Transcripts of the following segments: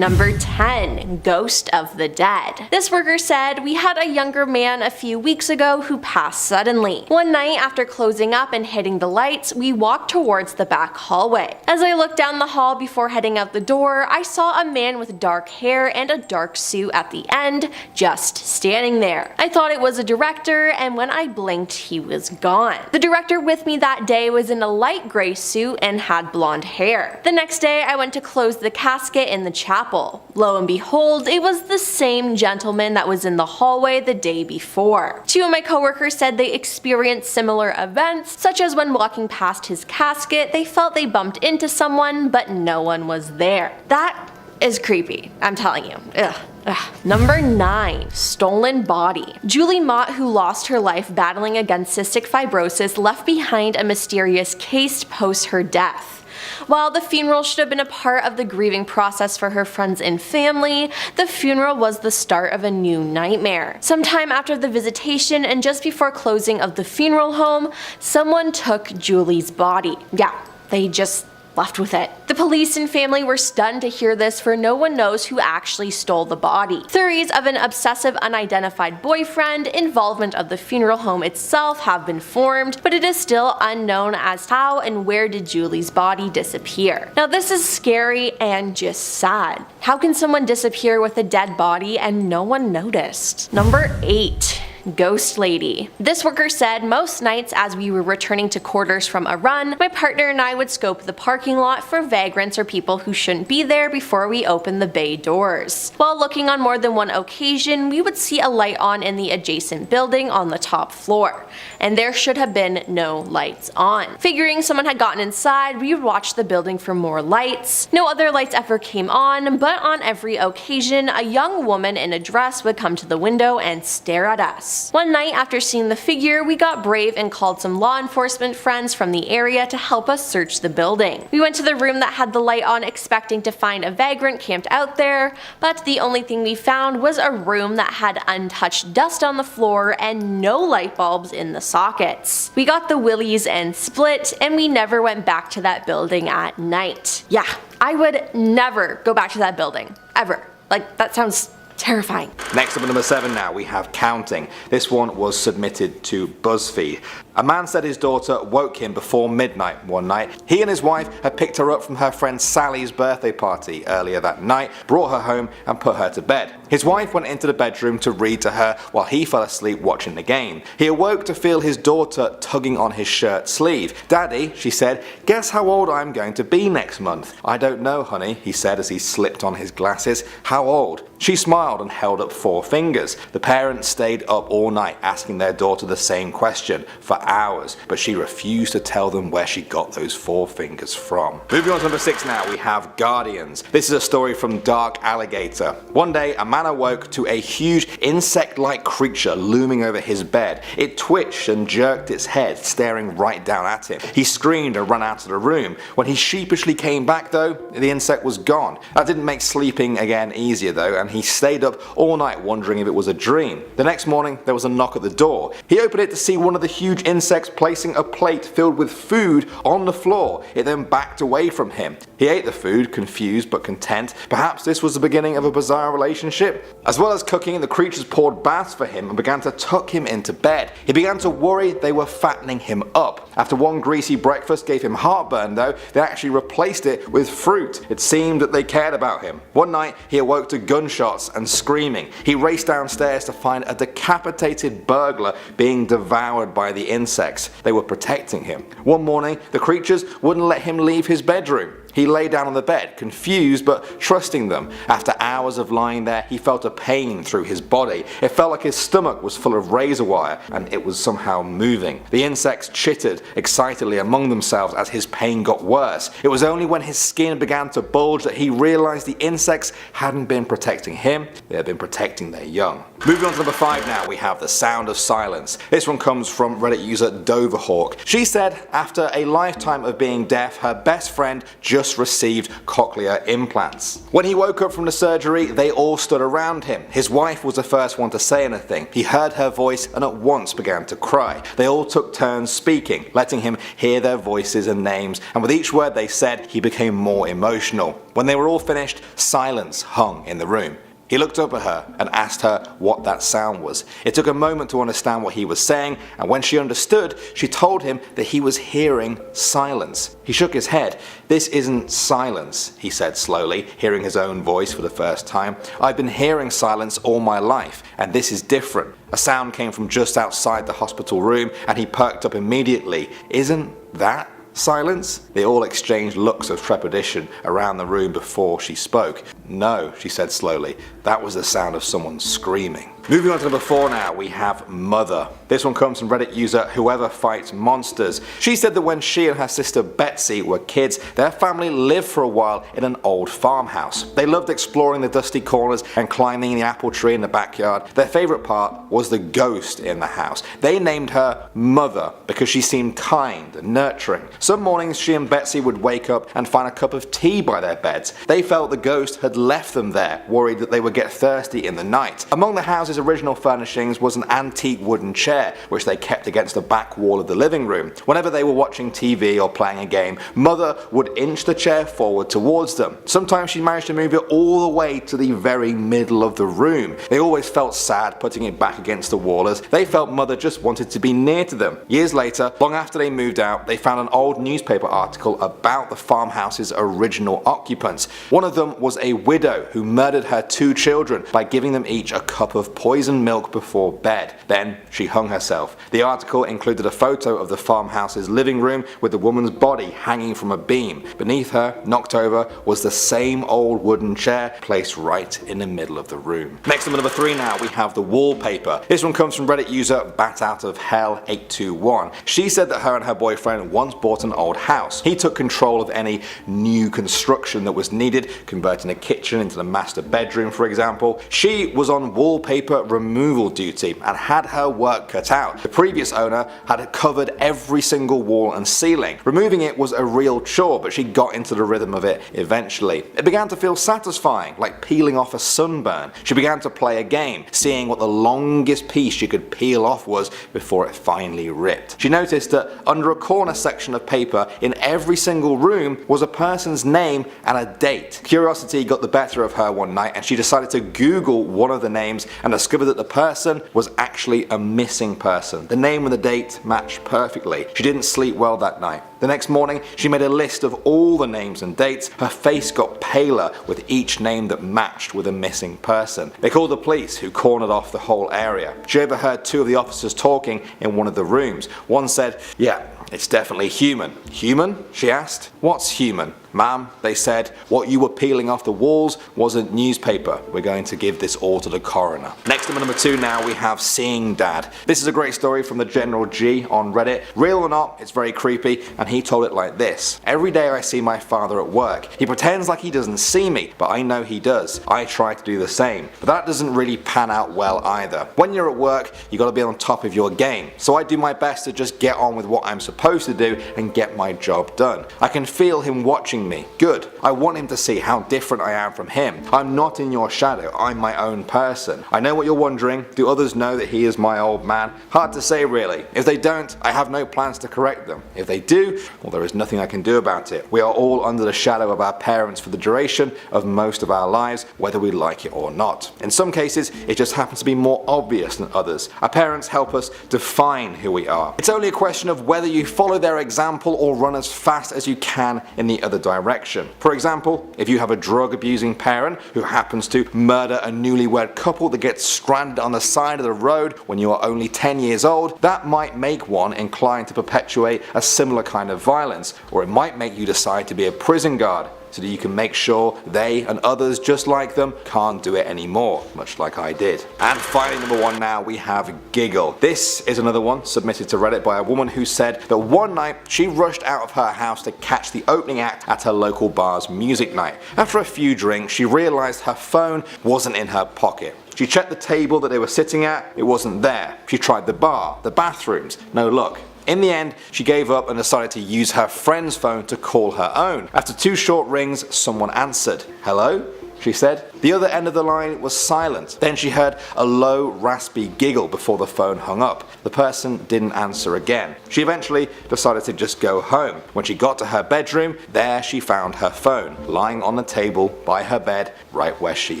Number 10. Ghost of the Dead. This worker said, "We had a younger man a few weeks ago who passed suddenly. One night after closing up and hitting the lights, we walked towards the back hallway. As I looked down the hall before heading out the door, I saw a man with dark hair and a dark suit at the end, just standing there. I thought it was a director, and when I blinked, he was gone. The director with me that day was in a light gray suit and had blonde hair. The next day, I went to close the casket in the chapel. Lo and behold, it was the same gentleman that was in the hallway the day before. Two of my coworkers said they experienced similar events, such as when walking past his casket, they felt they bumped into someone, but no one was there. That is creepy, I'm telling you. Ugh. Number 9. Stolen body. Julie Mott, who lost her life battling against cystic fibrosis, left behind a mysterious case post her death. While the funeral should have been a part of the grieving process for her friends and family, the funeral was the start of a new nightmare. Sometime after the visitation and just before closing of the funeral home, someone took Julie's body. Yeah, they just left with it. The police and family were stunned to hear this, for no one knows who actually stole the body. Theories of an obsessive unidentified boyfriend, involvement of the funeral home itself have been formed, but it is still unknown as how and where did Julie's body disappear. Now this is scary and just sad. How can someone disappear with a dead body and no one noticed? Number 8. Ghost lady. This worker said, "Most nights as we were returning to quarters from a run, my partner and I would scope the parking lot for vagrants or people who shouldn't be there before we opened the bay doors. While looking on more than one occasion, we would see a light on in the adjacent building on the top floor, and there should have been no lights on. Figuring someone had gotten inside, we would watch the building for more lights. No other lights ever came on, but on every occasion, a young woman in a dress would come to the window and stare at us. One night after seeing the figure, we got brave and called some law enforcement friends from the area to help us search the building. We went to the room that had the light on expecting to find a vagrant camped out there, but the only thing we found was a room that had untouched dust on the floor and no light bulbs in the sockets. We got the willies and split, and we never went back to that building at night." Yeah, I would never go back to that building. Ever. Like, that sounds terrifying. Next up at number 7 now, we have counting. This one was submitted to BuzzFeed. A man said his daughter woke him before midnight one night. He and his wife had picked her up from her friend Sally's birthday party earlier that night, brought her home and put her to bed. His wife went into the bedroom to read to her while he fell asleep watching the game. He awoke to feel his daughter tugging on his shirt sleeve. "Daddy," she said, "guess how old I'm going to be next month?" "I don't know, honey," he said as he slipped on his glasses. "How old?" She smiled and held up 4 fingers. The parents stayed up all night asking their daughter the same question for hours, but she refused to tell them where she got those 4 fingers from. Moving on to number 6 now, we have Guardians. This is a story from Dark Alligator. One day, a man awoke to a huge insect-like creature looming over his bed. It twitched and jerked its head, staring right down at him. He screamed and ran out of the room. When he sheepishly came back though, the insect was gone. That didn't make sleeping again easier though, and he stayed up all night wondering if it was a dream. The next morning, there was a knock at the door. He opened it to see one of the huge insects placing a plate filled with food on the floor. It then backed away from him. He ate the food, confused but content. Perhaps this was the beginning of a bizarre relationship? As well as cooking, the creatures poured baths for him and began to tuck him into bed. He began to worry they were fattening him up. After one greasy breakfast gave him heartburn though, they actually replaced it with fruit. It seemed that they cared about him. One night, he awoke to gunshots and screaming. He raced downstairs to find a decapitated burglar being devoured by the insects. They were protecting him. One morning, the creatures wouldn't let him leave his bedroom. He lay down on the bed, confused but trusting them. After hours of lying there, he felt a pain through his body. It felt like his stomach was full of razor wire and it was somehow moving. The insects chittered excitedly among themselves as his pain got worse. It was only when his skin began to bulge that he realized the insects hadn't been protecting him, they had been protecting their young. Moving on to number 5 now, we have The Sound of Silence. This one comes from Reddit user Doverhawk. She said after a lifetime of being deaf, her best friend just received cochlear implants. When he woke up from the surgery, they all stood around him. His wife was the first one to say anything. He heard her voice and at once began to cry. They all took turns speaking, letting him hear their voices and names, and with each word they said, he became more emotional. When they were all finished, silence hung in the room. He looked up at her and asked her what that sound was. It took a moment to understand what he was saying, and when she understood, she told him that he was hearing silence. He shook his head. "This isn't silence," he said slowly, hearing his own voice for the first time. "I've been hearing silence all my life, and this is different." A sound came from just outside the hospital room, and he perked up immediately. "Isn't that silence?" They all exchanged looks of trepidation around the room before she spoke. "No," she said slowly, "that was the sound of someone screaming." Moving on to number 4 now, we have Mother. This one comes from Reddit user Whoever Fights Monsters. She said that when she and her sister Betsy were kids, their family lived for a while in an old farmhouse. They loved exploring the dusty corners and climbing the apple tree in the backyard. Their favourite part was the ghost in the house. They named her Mother because she seemed kind and nurturing. Some mornings she and Betsy would wake up and find a cup of tea by their beds. They felt the ghost had left them there, worried that they would get thirsty in the night. Among the house's original furnishings was an antique wooden chair, which they kept against the back wall of the living room. Whenever they were watching TV or playing a game, Mother would inch the chair forward towards them. Sometimes she managed to move it all the way to the very middle of the room. They always felt sad putting it back against the wall, as they felt Mother just wanted to be near to them. Years later, long after they moved out, they found an old newspaper article about the farmhouse's original occupants. One of them was a widow who murdered her 2 children by giving them each a cup of poisoned milk before bed. Then she hung herself. The article included a photo of the farmhouse's living room with the woman's body hanging from a beam. Beneath her, knocked over, was the same old wooden chair placed right in the middle of the room. Next to number 3 now, we have the wallpaper. This one comes from Reddit user BatOutOfHell821. She said that her and her boyfriend once bought an old house. He took control of any new construction that was needed, converting a kitchen into the master bedroom for example. She was on wallpaper removal duty and had her work cut out. The previous owner had covered every single wall and ceiling. Removing it was a real chore, but she got into the rhythm of it eventually. It began to feel satisfying, like peeling off a sunburn. She began to play a game, seeing what the longest piece she could peel off was before it finally ripped. She noticed that under a corner section of paper in every single room was a person's name and a date. Curiosity got the better of her one night and she decided to Google one of the names and discovered that the person was actually a missing person. The name and the date matched perfectly. She didn't sleep well that night. The next morning she made a list of all the names and dates. Her face got paler with each name that matched with a missing person. They called the police, who cornered off the whole area. She overheard 2 of the officers talking in one of the rooms. One said, "Yeah, it's definitely human." "Human?" she asked. "What's human?" "Ma'am," they said, "what you were peeling off the walls wasn't newspaper. We're going to give this all to the coroner." Next to number 2 now, we have Seeing Dad. This is a great story from the General G on Reddit. Real or not, it's very creepy, and he told it like this. "Every day I see my father at work. He pretends like he doesn't see me, but I know he does. I try to do the same. But that doesn't really pan out well either. When you're at work, you gotta be on top of your game. So I do my best to just get on with what I'm supposed to do and get my job done. I can feel him watching me. Good. I want him to see how different I am from him. I'm not in your shadow. I'm my own person. I know what you're wondering. Do others know that he is my old man? Hard to say really. If they don't, I have no plans to correct them. If they do, well, there is nothing I can do about it. We are all under the shadow of our parents for the duration of most of our lives, whether we like it or not. In some cases, it just happens to be more obvious than others. Our parents help us define who we are. It's only a question of whether you follow their example or run as fast as you can in the other direction. For example, if you have a drug abusing parent who happens to murder a newlywed couple that gets stranded on the side of the road when you are only 10 years old, that might make one inclined to perpetuate a similar kind of violence, or it might make you decide to be a prison guard, so that you can make sure they and others just like them can't do it anymore, much like I did. And finally, number 1 now, we have Giggle. This is another one submitted to Reddit by a woman who said that one night she rushed out of her house to catch the opening act at her local bar's music night. After a few drinks, she realized her phone wasn't in her pocket. She checked the table that they were sitting at, it wasn't there. She tried the bar, the bathrooms, no luck. In the end, she gave up and decided to use her friend's phone to call her own. After 2 short rings, someone answered. "Hello?" she said. The other end of the line was silent. Then she heard a low, raspy giggle before the phone hung up. The person didn't answer again. She eventually decided to just go home. When she got to her bedroom, there she found her phone, lying on the table by her bed, right where she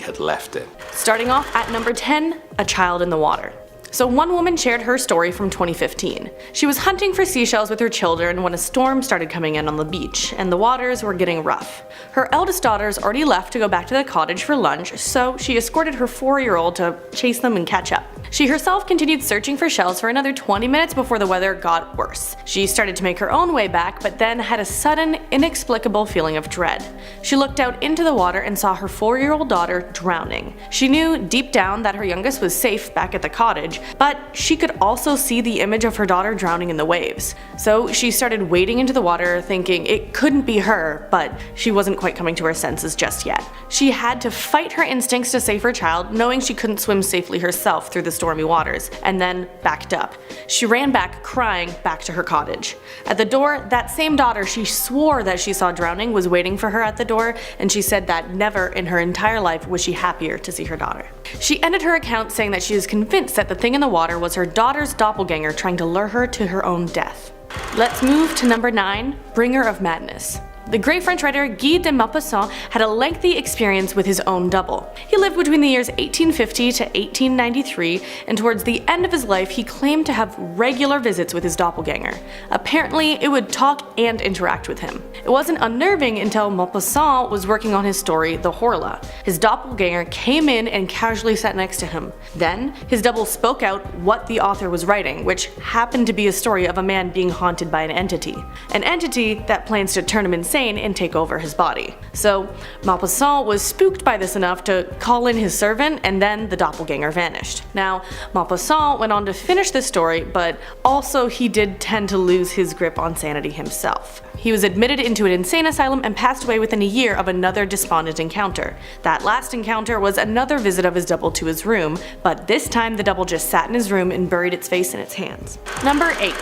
had left it. Starting off at number 10, a child in the water. So one woman shared her story from 2015. She was hunting for seashells with her children when a storm started coming in on the beach, and the waters were getting rough. Her eldest daughter's already left to go back to the cottage for lunch, so she escorted her 4-year-old to chase them and catch up. She herself continued searching for shells for another 20 minutes before the weather got worse. She started to make her own way back, but then had a sudden, inexplicable feeling of dread. She looked out into the water and saw her 4-year-old daughter drowning. She knew deep down that her youngest was safe back at the cottage, but she could also see the image of her daughter drowning in the waves. So she started wading into the water, thinking it couldn't be her, but she wasn't quite coming to her senses just yet. She had to fight her instincts to save her child, knowing she couldn't swim safely herself through the stormy waters, and then backed up. She ran back, crying, back to her cottage. At the door, that same daughter she swore that she saw drowning was waiting for her at the door, and she said that never in her entire life was she happier to see her daughter. She ended her account saying that she is convinced that the thing in the water was her daughter's doppelganger trying to lure her to her own death. Let's move to number 9, Bringer of Madness. The great French writer Guy de Maupassant had a lengthy experience with his own double. He lived between the years 1850 to 1893, and towards the end of his life he claimed to have regular visits with his doppelganger. Apparently, it would talk and interact with him. It wasn't unnerving until Maupassant was working on his story, The Horla. His doppelganger came in and casually sat next to him. Then, his double spoke out what the author was writing, which happened to be a story of a man being haunted by an entity. An entity that plans to turn him insane and take over his body. So Maupassant was spooked by this enough to call in his servant, and then the doppelganger vanished. Now, Maupassant went on to finish the story, but also he did tend to lose his grip on sanity himself. He was admitted into an insane asylum and passed away within a year of another despondent encounter. That last encounter was another visit of his double to his room, but this time the double just sat in his room and buried its face in its hands. Number 8.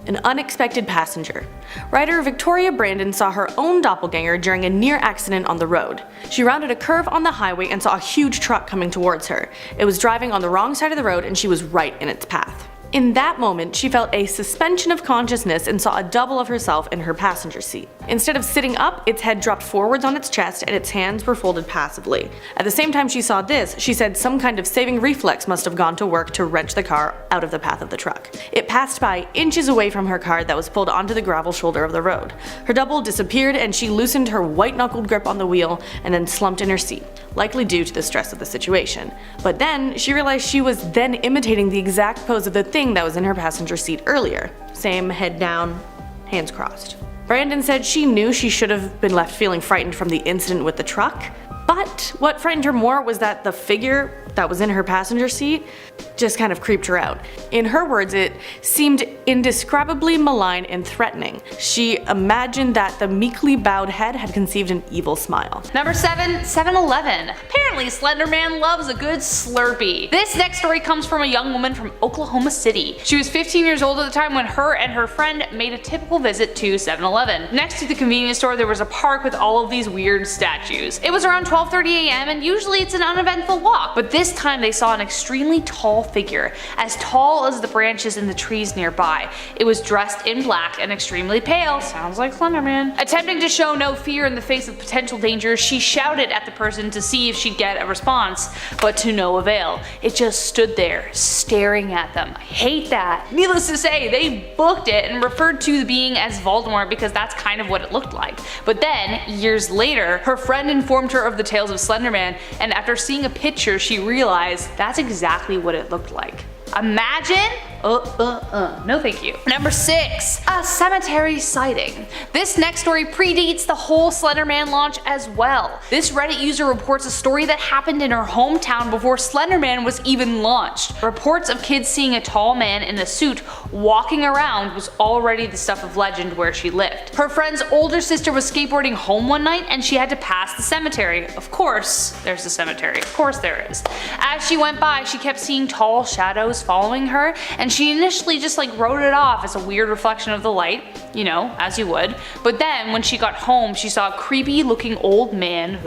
An unexpected passenger. Writer Victoria Brandon saw her own doppelganger during a near accident on the road. She rounded a curve on the highway and saw a huge truck coming towards her. It was driving on the wrong side of the road and she was right in its path. In that moment, she felt a suspension of consciousness and saw a double of herself in her passenger seat. Instead of sitting up, its head dropped forwards on its chest and its hands were folded passively. At the same time she saw this, she said some kind of saving reflex must have gone to work to wrench the car out of the path of the truck. It passed by inches away from her car that was pulled onto the gravel shoulder of the road. Her double disappeared and she loosened her white-knuckled grip on the wheel and then slumped in her seat, likely due to the stress of the situation. But then she realized she was then imitating the exact pose of the thing that was in her passenger seat earlier. Same head down, hands crossed. Brandon said she knew she should have been left feeling frightened from the incident with the truck, but what frightened her more was that the figure that was in her passenger seat just kind of creeped her out. In her words, it seemed indescribably malign and threatening. She imagined that the meekly bowed head had conceived an evil smile. Number 7, 7-Eleven. Apparently Slender Man loves a good Slurpee. This next story comes from a young woman from Oklahoma City. She was 15 years old at the time when her and her friend made a typical visit to 7-Eleven. Next to the convenience store there was a park with all of these weird statues. It was around 12:30 a.m. and usually it's an uneventful walk, but this time they saw an extremely tall figure, as tall as the branches in the trees nearby. It was dressed in black and extremely pale, sounds like Slender Man. Attempting to show no fear in the face of potential danger, she shouted at the person to see if she'd get a response, but to no avail. It just stood there, staring at them. I hate that. Needless to say, they booked it and referred to the being as Voldemort because that's kind of what it looked like. But then, years later, her friend informed her of the tales of Slender Man, and after seeing a picture she realized that's exactly what it looked like. Imagine? No thank you. Number 6, a cemetery sighting. This next story predates the whole Slender Man launch as well. This Reddit user reports a story that happened in her hometown before Slender Man was even launched. Reports of kids seeing a tall man in a suit walking around was already the stuff of legend where she lived. Her friend's older sister was skateboarding home one night and she had to pass the cemetery. Of course, there's a cemetery. Of course there is. As she went by, she kept seeing tall shadows following her, and and she initially just wrote it off as a weird reflection of the light, you know, as you would. But then when she got home, she saw a creepy looking old man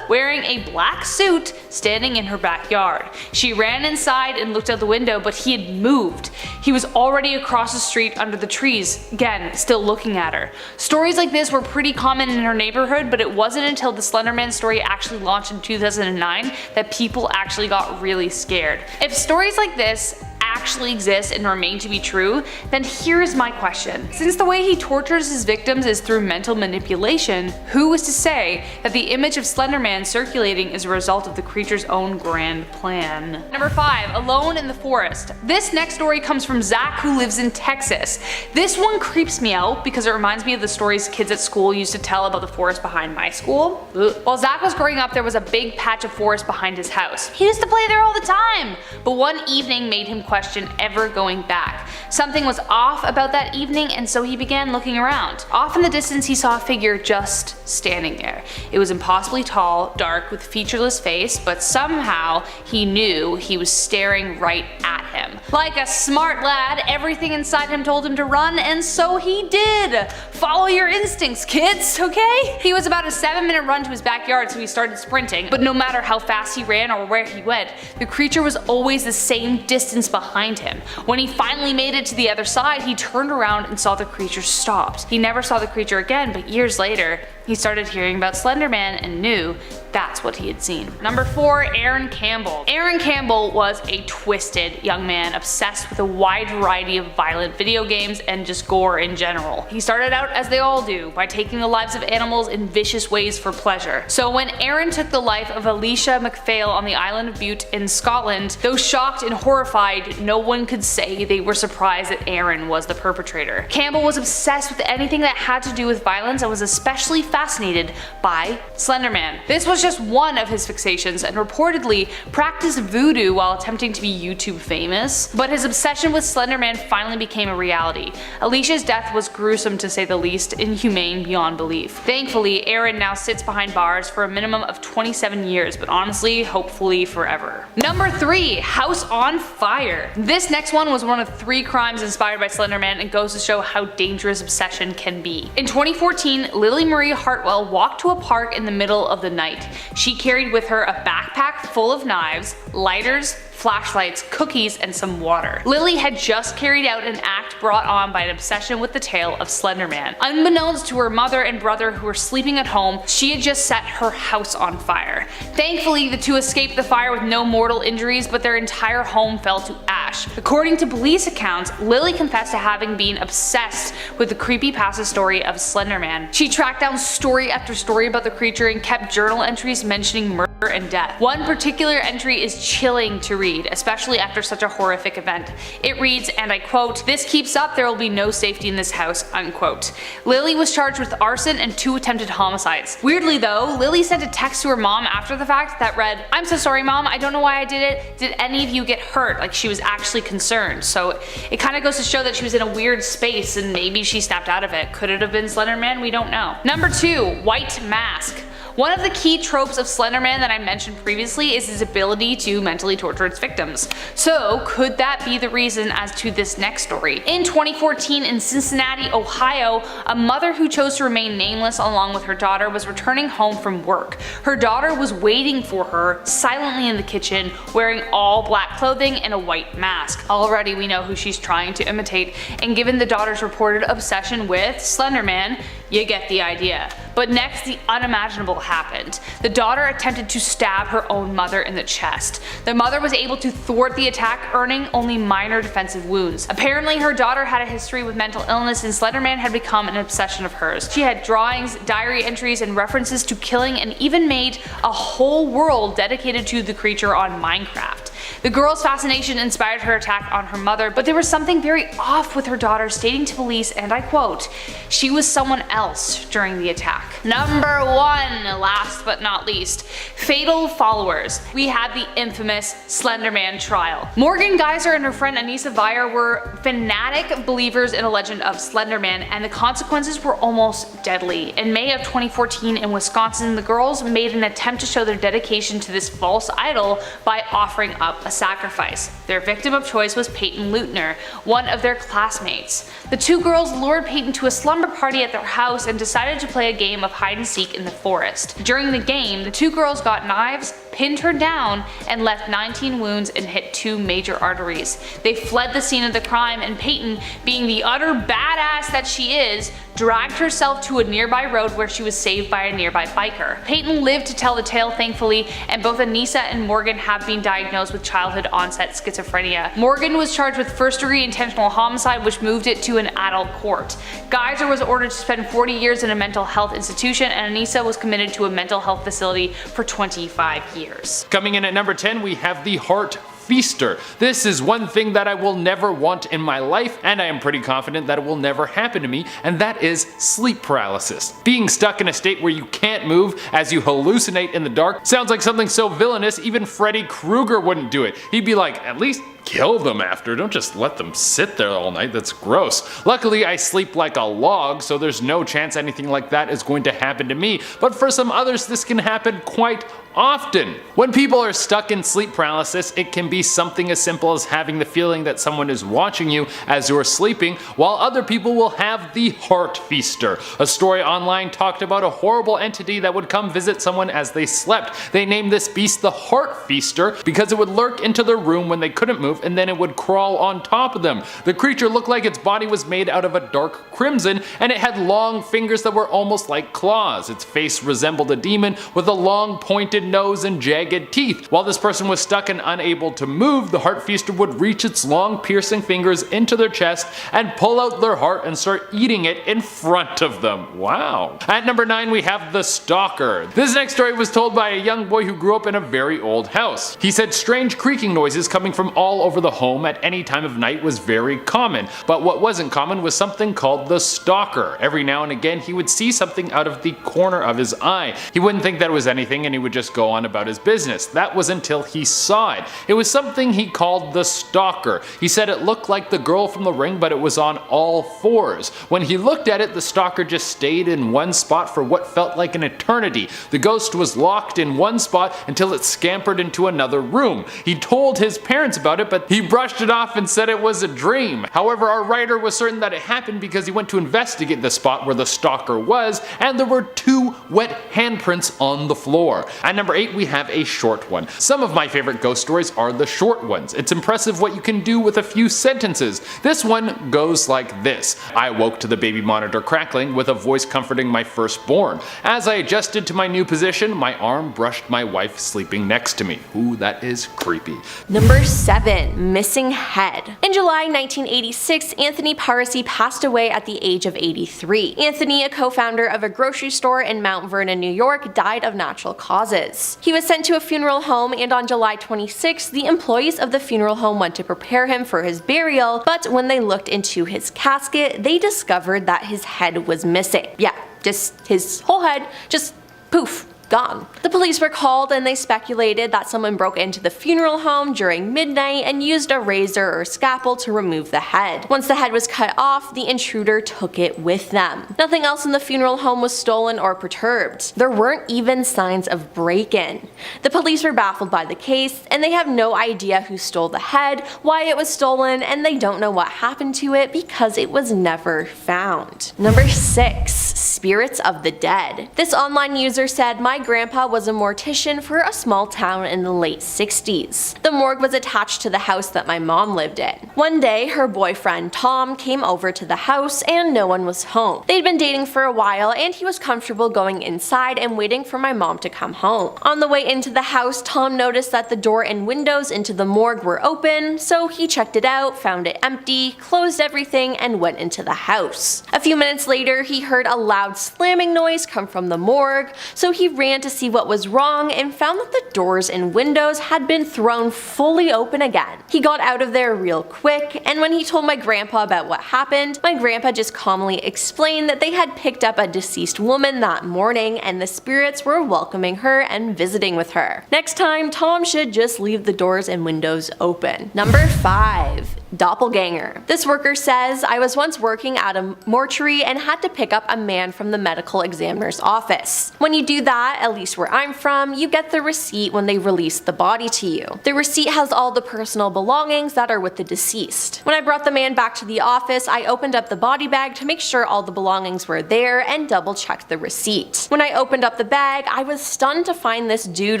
wearing a black suit standing in her backyard. She ran inside and looked out the window, but he had moved. He was already across the street under the trees, again, still looking at her. Stories like this were pretty common in her neighborhood, but it wasn't until the Slender Man story actually launched in 2009 that people actually got really scared. If stories like this actually exist and remain to be true, then here's my question. Since the way he tortures his victims is through mental manipulation, who is to say that the image of Slender Man circulating is a result of the creature's own grand plan? Number 5. Alone in the forest. This next story comes from Zach, who lives in Texas. This one creeps me out because it reminds me of the stories kids at school used to tell about the forest behind my school. Ugh. While Zach was growing up, there was a big patch of forest behind his house. He used to play there all the time, but one evening made him question ever going back. Something was off about that evening, and so he began looking around. Off in the distance he saw a figure just standing there. It was impossibly tall, dark, with a featureless face, but somehow he knew he was staring right at him. Like a smart lad, everything inside him told him to run, and so he did. Follow your instincts, kids, okay? He was about a 7-minute run to his backyard, so he started sprinting, but no matter how fast he ran or where he went, the creature was always the same distance behind him. When he finally made it to the other side, he turned around and saw the creature stopped. He never saw the creature again, but years later, he started hearing about Slender Man and knew that's what he had seen. Number 4. Aaron Campbell. Aaron Campbell was a twisted young man obsessed with a wide variety of violent video games and just gore in general. He started out as they all do, by taking the lives of animals in vicious ways for pleasure. So when Aaron took the life of Alicia MacPhail on the island of Bute in Scotland, though shocked and horrified, no one could say they were surprised that Aaron was the perpetrator. Campbell was obsessed with anything that had to do with violence and was especially fascinated by Slender Man. This was just one of his fixations, and reportedly practiced voodoo while attempting to be YouTube famous. But his obsession with Slender Man finally became a reality. Alicia's death was gruesome to say the least, inhumane beyond belief. Thankfully, Aaron now sits behind bars for a minimum of 27 years, but honestly, hopefully forever. Number 3. House on Fire. This next one was one of 3 crimes inspired by Slender Man and goes to show how dangerous obsession can be. In 2014, Lily Marie Hartwell walked to a park in the middle of the night. She carried with her a backpack full of knives, lighters, flashlights, cookies, and some water. Lily had just carried out an act brought on by an obsession with the tale of Slender Man. Unbeknownst to her mother and brother who were sleeping at home, she had just set her house on fire. Thankfully, the two escaped the fire with no mortal injuries, but their entire home fell to ash. According to police accounts, Lily confessed to having been obsessed with the creepypasta story of Slender Man. She tracked down story after story about the creature and kept journal entries mentioning murder and death. One particular entry is chilling to read, especially after such a horrific event. It reads, and I quote, "This keeps up, there will be no safety in this house," unquote. Lily was charged with arson and 2 attempted homicides. Weirdly though, Lily sent a text to her mom after the fact that read, "I'm so sorry mom, I don't know why I did it. Did any of you get hurt?" Like she was actually concerned. So it kind of goes to show that she was in a weird space and maybe she snapped out of it. Could it have been Slender Man? We don't know. Number 2. White Mask. One of the key tropes of Slender Man that I mentioned previously is his ability to mentally torture its victims. So could that be the reason as to this next story? In 2014 in Cincinnati, Ohio, a mother who chose to remain nameless along with her daughter was returning home from work. Her daughter was waiting for her silently in the kitchen, wearing all black clothing and a white mask. Already we know who she's trying to imitate, and given the daughter's reported obsession with Slender Man, you get the idea. But next, the unimaginable happened. The daughter attempted to stab her own mother in the chest. The mother was able to thwart the attack, earning only minor defensive wounds. Apparently, her daughter had a history with mental illness and Slender Man had become an obsession of hers. She had drawings, diary entries, and references to killing, and even made a whole world dedicated to the creature on Minecraft. The girl's fascination inspired her attack on her mother, but there was something very off with her daughter, stating to police, and I quote, "She was someone else during the attack." Number 1, last but not least, fatal followers. We had the infamous Slender Man trial. Morgan Geyser and her friend Anissa Vire were fanatic believers in a legend of Slender Man, and the consequences were almost deadly. In May of 2014 in Wisconsin, the girls made an attempt to show their dedication to this false idol by offering up up a sacrifice. Their victim of choice was Peyton Leutner, one of their classmates. The two girls lured Peyton to a slumber party at their house and decided to play a game of hide and seek in the forest. During the game, the two girls got knives, pinned her down, and left 19 wounds and hit 2 major arteries. They fled the scene of the crime, and Peyton, being the utter badass that she is, dragged herself to a nearby road where she was saved by a nearby biker. Peyton lived to tell the tale, thankfully, and both Anissa and Morgan have been diagnosed with childhood onset schizophrenia. Morgan was charged with first-degree intentional homicide, which moved it to an adult court. Geyser was ordered to spend 40 years in a mental health institution, and Anissa was committed to a mental health facility for 25 years. Coming in at number 10, we have the Heart Feaster. This is one thing that I will never want in my life, and I am pretty confident that it will never happen to me, and that is sleep paralysis. Being stuck in a state where you can't move as you hallucinate in the dark sounds like something so villainous even Freddy Krueger wouldn't do it. He'd be like, at least kill them after, don't just let them sit there all night, that's gross. Luckily I sleep like a log, so there's no chance anything like that is going to happen to me, but for some others this can happen quite often. When people are stuck in sleep paralysis, it can be something as simple as having the feeling that someone is watching you as you are sleeping, while other people will have the Heart Feaster. A story online talked about a horrible entity that would come visit someone as they slept. They named this beast the Heart Feaster because it would lurk into their room when they couldn't move, and then it would crawl on top of them. The creature looked like its body was made out of a dark crimson, and it had long fingers that were almost like claws. Its face resembled a demon with a long pointed nose and jagged teeth. While this person was stuck and unable to move, the Heart Feaster would reach its long piercing fingers into their chest and pull out their heart and start eating it in front of them. Wow. At number 9 we have the Stalker. This next story was told by a young boy who grew up in a very old house. He said strange creaking noises coming from all over the home at any time of night was very common, but what wasn't common was something called the Stalker. Every now and again he would see something out of the corner of his eye. He wouldn't think that it was anything and he would just go on about his business. That was until he saw it. It was something he called the Stalker. He said it looked like the girl from The Ring, but it was on all fours. When he looked at it, the Stalker just stayed in one spot for what felt like an eternity. The ghost was locked in one spot until it scampered into another room. He told his parents about it, but he brushed it off and said it was a dream. However, our writer was certain that it happened because he went to investigate the spot where the Stalker was, and there were 2 wet handprints on the floor. At number 8 we have a short one. Some of my favorite ghost stories are the short ones. It's impressive what you can do with a few sentences. This one goes like this. I awoke to the baby monitor crackling with a voice comforting my firstborn. As I adjusted to my new position, my arm brushed my wife sleeping next to me. Ooh, that is creepy. Number 7. Missing head. In July 1986, Anthony Parisi passed away at the age of 83. Anthony, a co-founder of a grocery store in Mount Vernon, New York, died of natural causes. He was sent to a funeral home, and on July 26, the employees of the funeral home went to prepare him for his burial, but when they looked into his casket, they discovered that his head was missing. Yeah, just his whole head, just poof. Gone. The police were called and they speculated that someone broke into the funeral home during midnight and used a razor or scalpel to remove the head. Once the head was cut off, the intruder took it with them. Nothing else in the funeral home was stolen or perturbed. There weren't even signs of break-in. The police were baffled by the case, and they have no idea who stole the head, why it was stolen, and they don't know what happened to it because it was never found. Number 6. Spirits of the dead. This online user said, my grandpa was a mortician for a small town in the late 60s. The morgue was attached to the house that my mom lived in. One day, her boyfriend Tom came over to the house and no one was home. They'd been dating for a while and he was comfortable going inside and waiting for my mom to come home. On the way into the house, Tom noticed that the door and windows into the morgue were open, so he checked it out, found it empty, closed everything, and went into the house. A few minutes later, he heard a loud slamming noise come from the morgue, so he ran to see what was wrong and found that the doors and windows had been thrown fully open again. He got out of there real quick, and when he told my grandpa about what happened, my grandpa just calmly explained that they had picked up a deceased woman that morning and the spirits were welcoming her and visiting with her. Next time, Tom should just leave the doors and windows open. Number 5. doppelganger. This worker says, I was once working at a mortuary and had to pick up a man from the medical examiner's office. When you do that, at least where I'm from, you get the receipt when they release the body to you. The receipt has all the personal belongings that are with the deceased. When I brought the man back to the office, I opened up the body bag to make sure all the belongings were there and double checked the receipt. When I opened up the bag, I was stunned to find this dude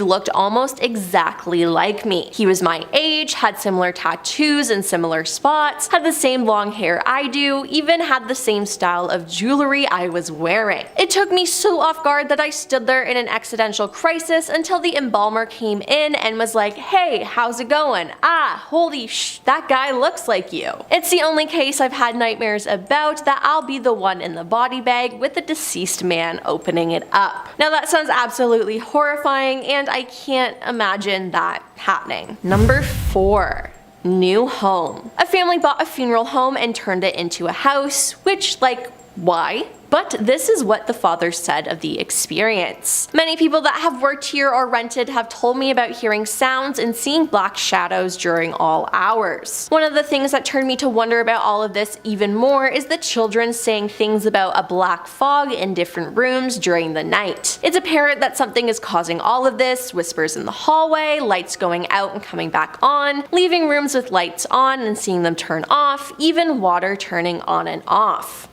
looked almost exactly like me. He was my age, had similar tattoos and similar spots, had the same long hair I do, even had the same style of jewelry I was wearing. It took me so off guard that I stood there in an existential crisis until the embalmer came in and was like, hey, how's it going? Ah, holy that guy looks like you. It's the only case I've had nightmares about that I'll be the one in the body bag with the deceased man opening it up. Now that sounds absolutely horrifying and I can't imagine that happening. Number 4. New home. A family bought a funeral home and turned it into a house, which, like, why? But this is what the father said of the experience. Many people that have worked here or rented have told me about hearing sounds and seeing black shadows during all hours. One of the things that turned me to wonder about all of this even more is the children saying things about a black fog in different rooms during the night. It's apparent that something is causing all of this: whispers in the hallway, lights going out and coming back on, leaving rooms with lights on and seeing them turn off, even water turning on and off.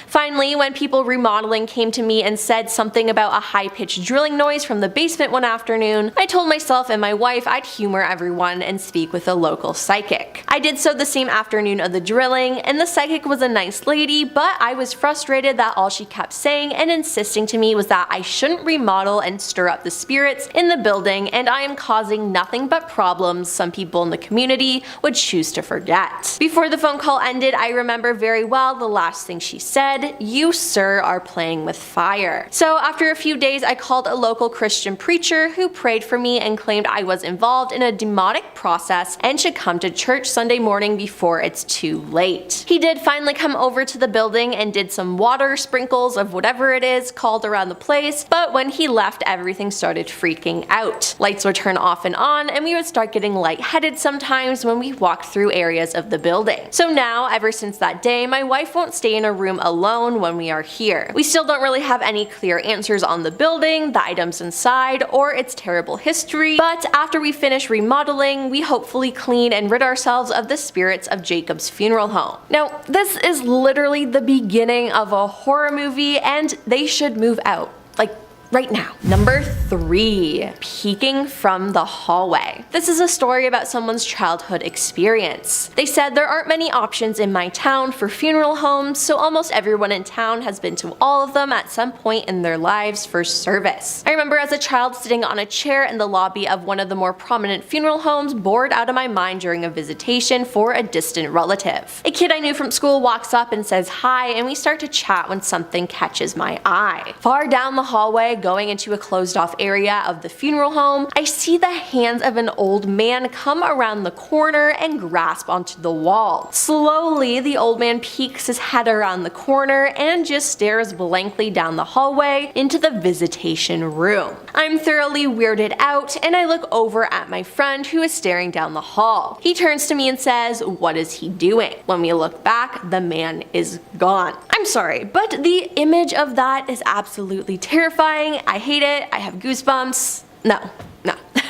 Finally, when people remodeling came to me and said something about a high-pitched drilling noise from the basement one afternoon, I told myself and my wife I'd humor everyone and speak with a local psychic. I did so the same afternoon of the drilling, and the psychic was a nice lady, but I was frustrated that all she kept saying and insisting to me was that I shouldn't remodel and stir up the spirits in the building, and I am causing nothing but problems some people in the community would choose to forget. Before the phone call ended, I remember very well the last thing she said: "You, sir, are playing with fire." So after a few days, I called a local Christian preacher who prayed for me and claimed I was involved in a demonic process and should come to church Sunday morning before it's too late. He did finally come over to the building and did some water sprinkles of whatever it is called around the place, but when he left, everything started freaking out. Lights would turn off and on, and we would start getting lightheaded sometimes when we walked through areas of the building. So now, ever since that day, my wife won't stay in a room alone when we are here. We still don't really have any clear answers on the building, the items inside, or its terrible history, but after we finish remodeling, we hopefully clean and rid ourselves of the spirits of Jacob's funeral home. Now, this is literally the beginning of a horror movie, and they should move out. Like, right now. Number 3. Peeking from the hallway. This is a story about someone's childhood experience. They said, there aren't many options in my town for funeral homes, so almost everyone in town has been to all of them at some point in their lives for service. I remember as a child sitting on a chair in the lobby of one of the more prominent funeral homes, bored out of my mind during a visitation for a distant relative. A kid I knew from school walks up and says hi, and we start to chat when something catches my eye. Far down the hallway, going into a closed off area of the funeral home, I see the hands of an old man come around the corner and grasp onto the wall. Slowly, the old man peeks his head around the corner and just stares blankly down the hallway into the visitation room. I'm thoroughly weirded out, and I look over at my friend who is staring down the hall. He turns to me and says, "What is he doing?" When we look back, the man is gone. I'm sorry, but the image of that is absolutely terrifying. I hate it. I have goosebumps. No.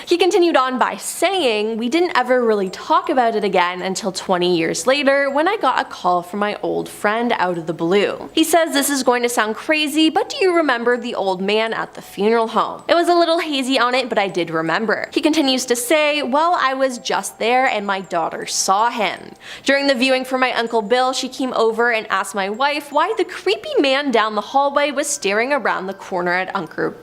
He continued on by saying, we didn't ever really talk about it again until 20 years later when I got a call from my old friend out of the blue. He says, this is going to sound crazy, but do you remember the old man at the funeral home? It was a little hazy on it, but I did remember. He continues to say, well, I was just there and my daughter saw him. During the viewing for my Uncle Bill, she came over and asked my wife why the creepy man down the hallway was staring around the corner at Uncle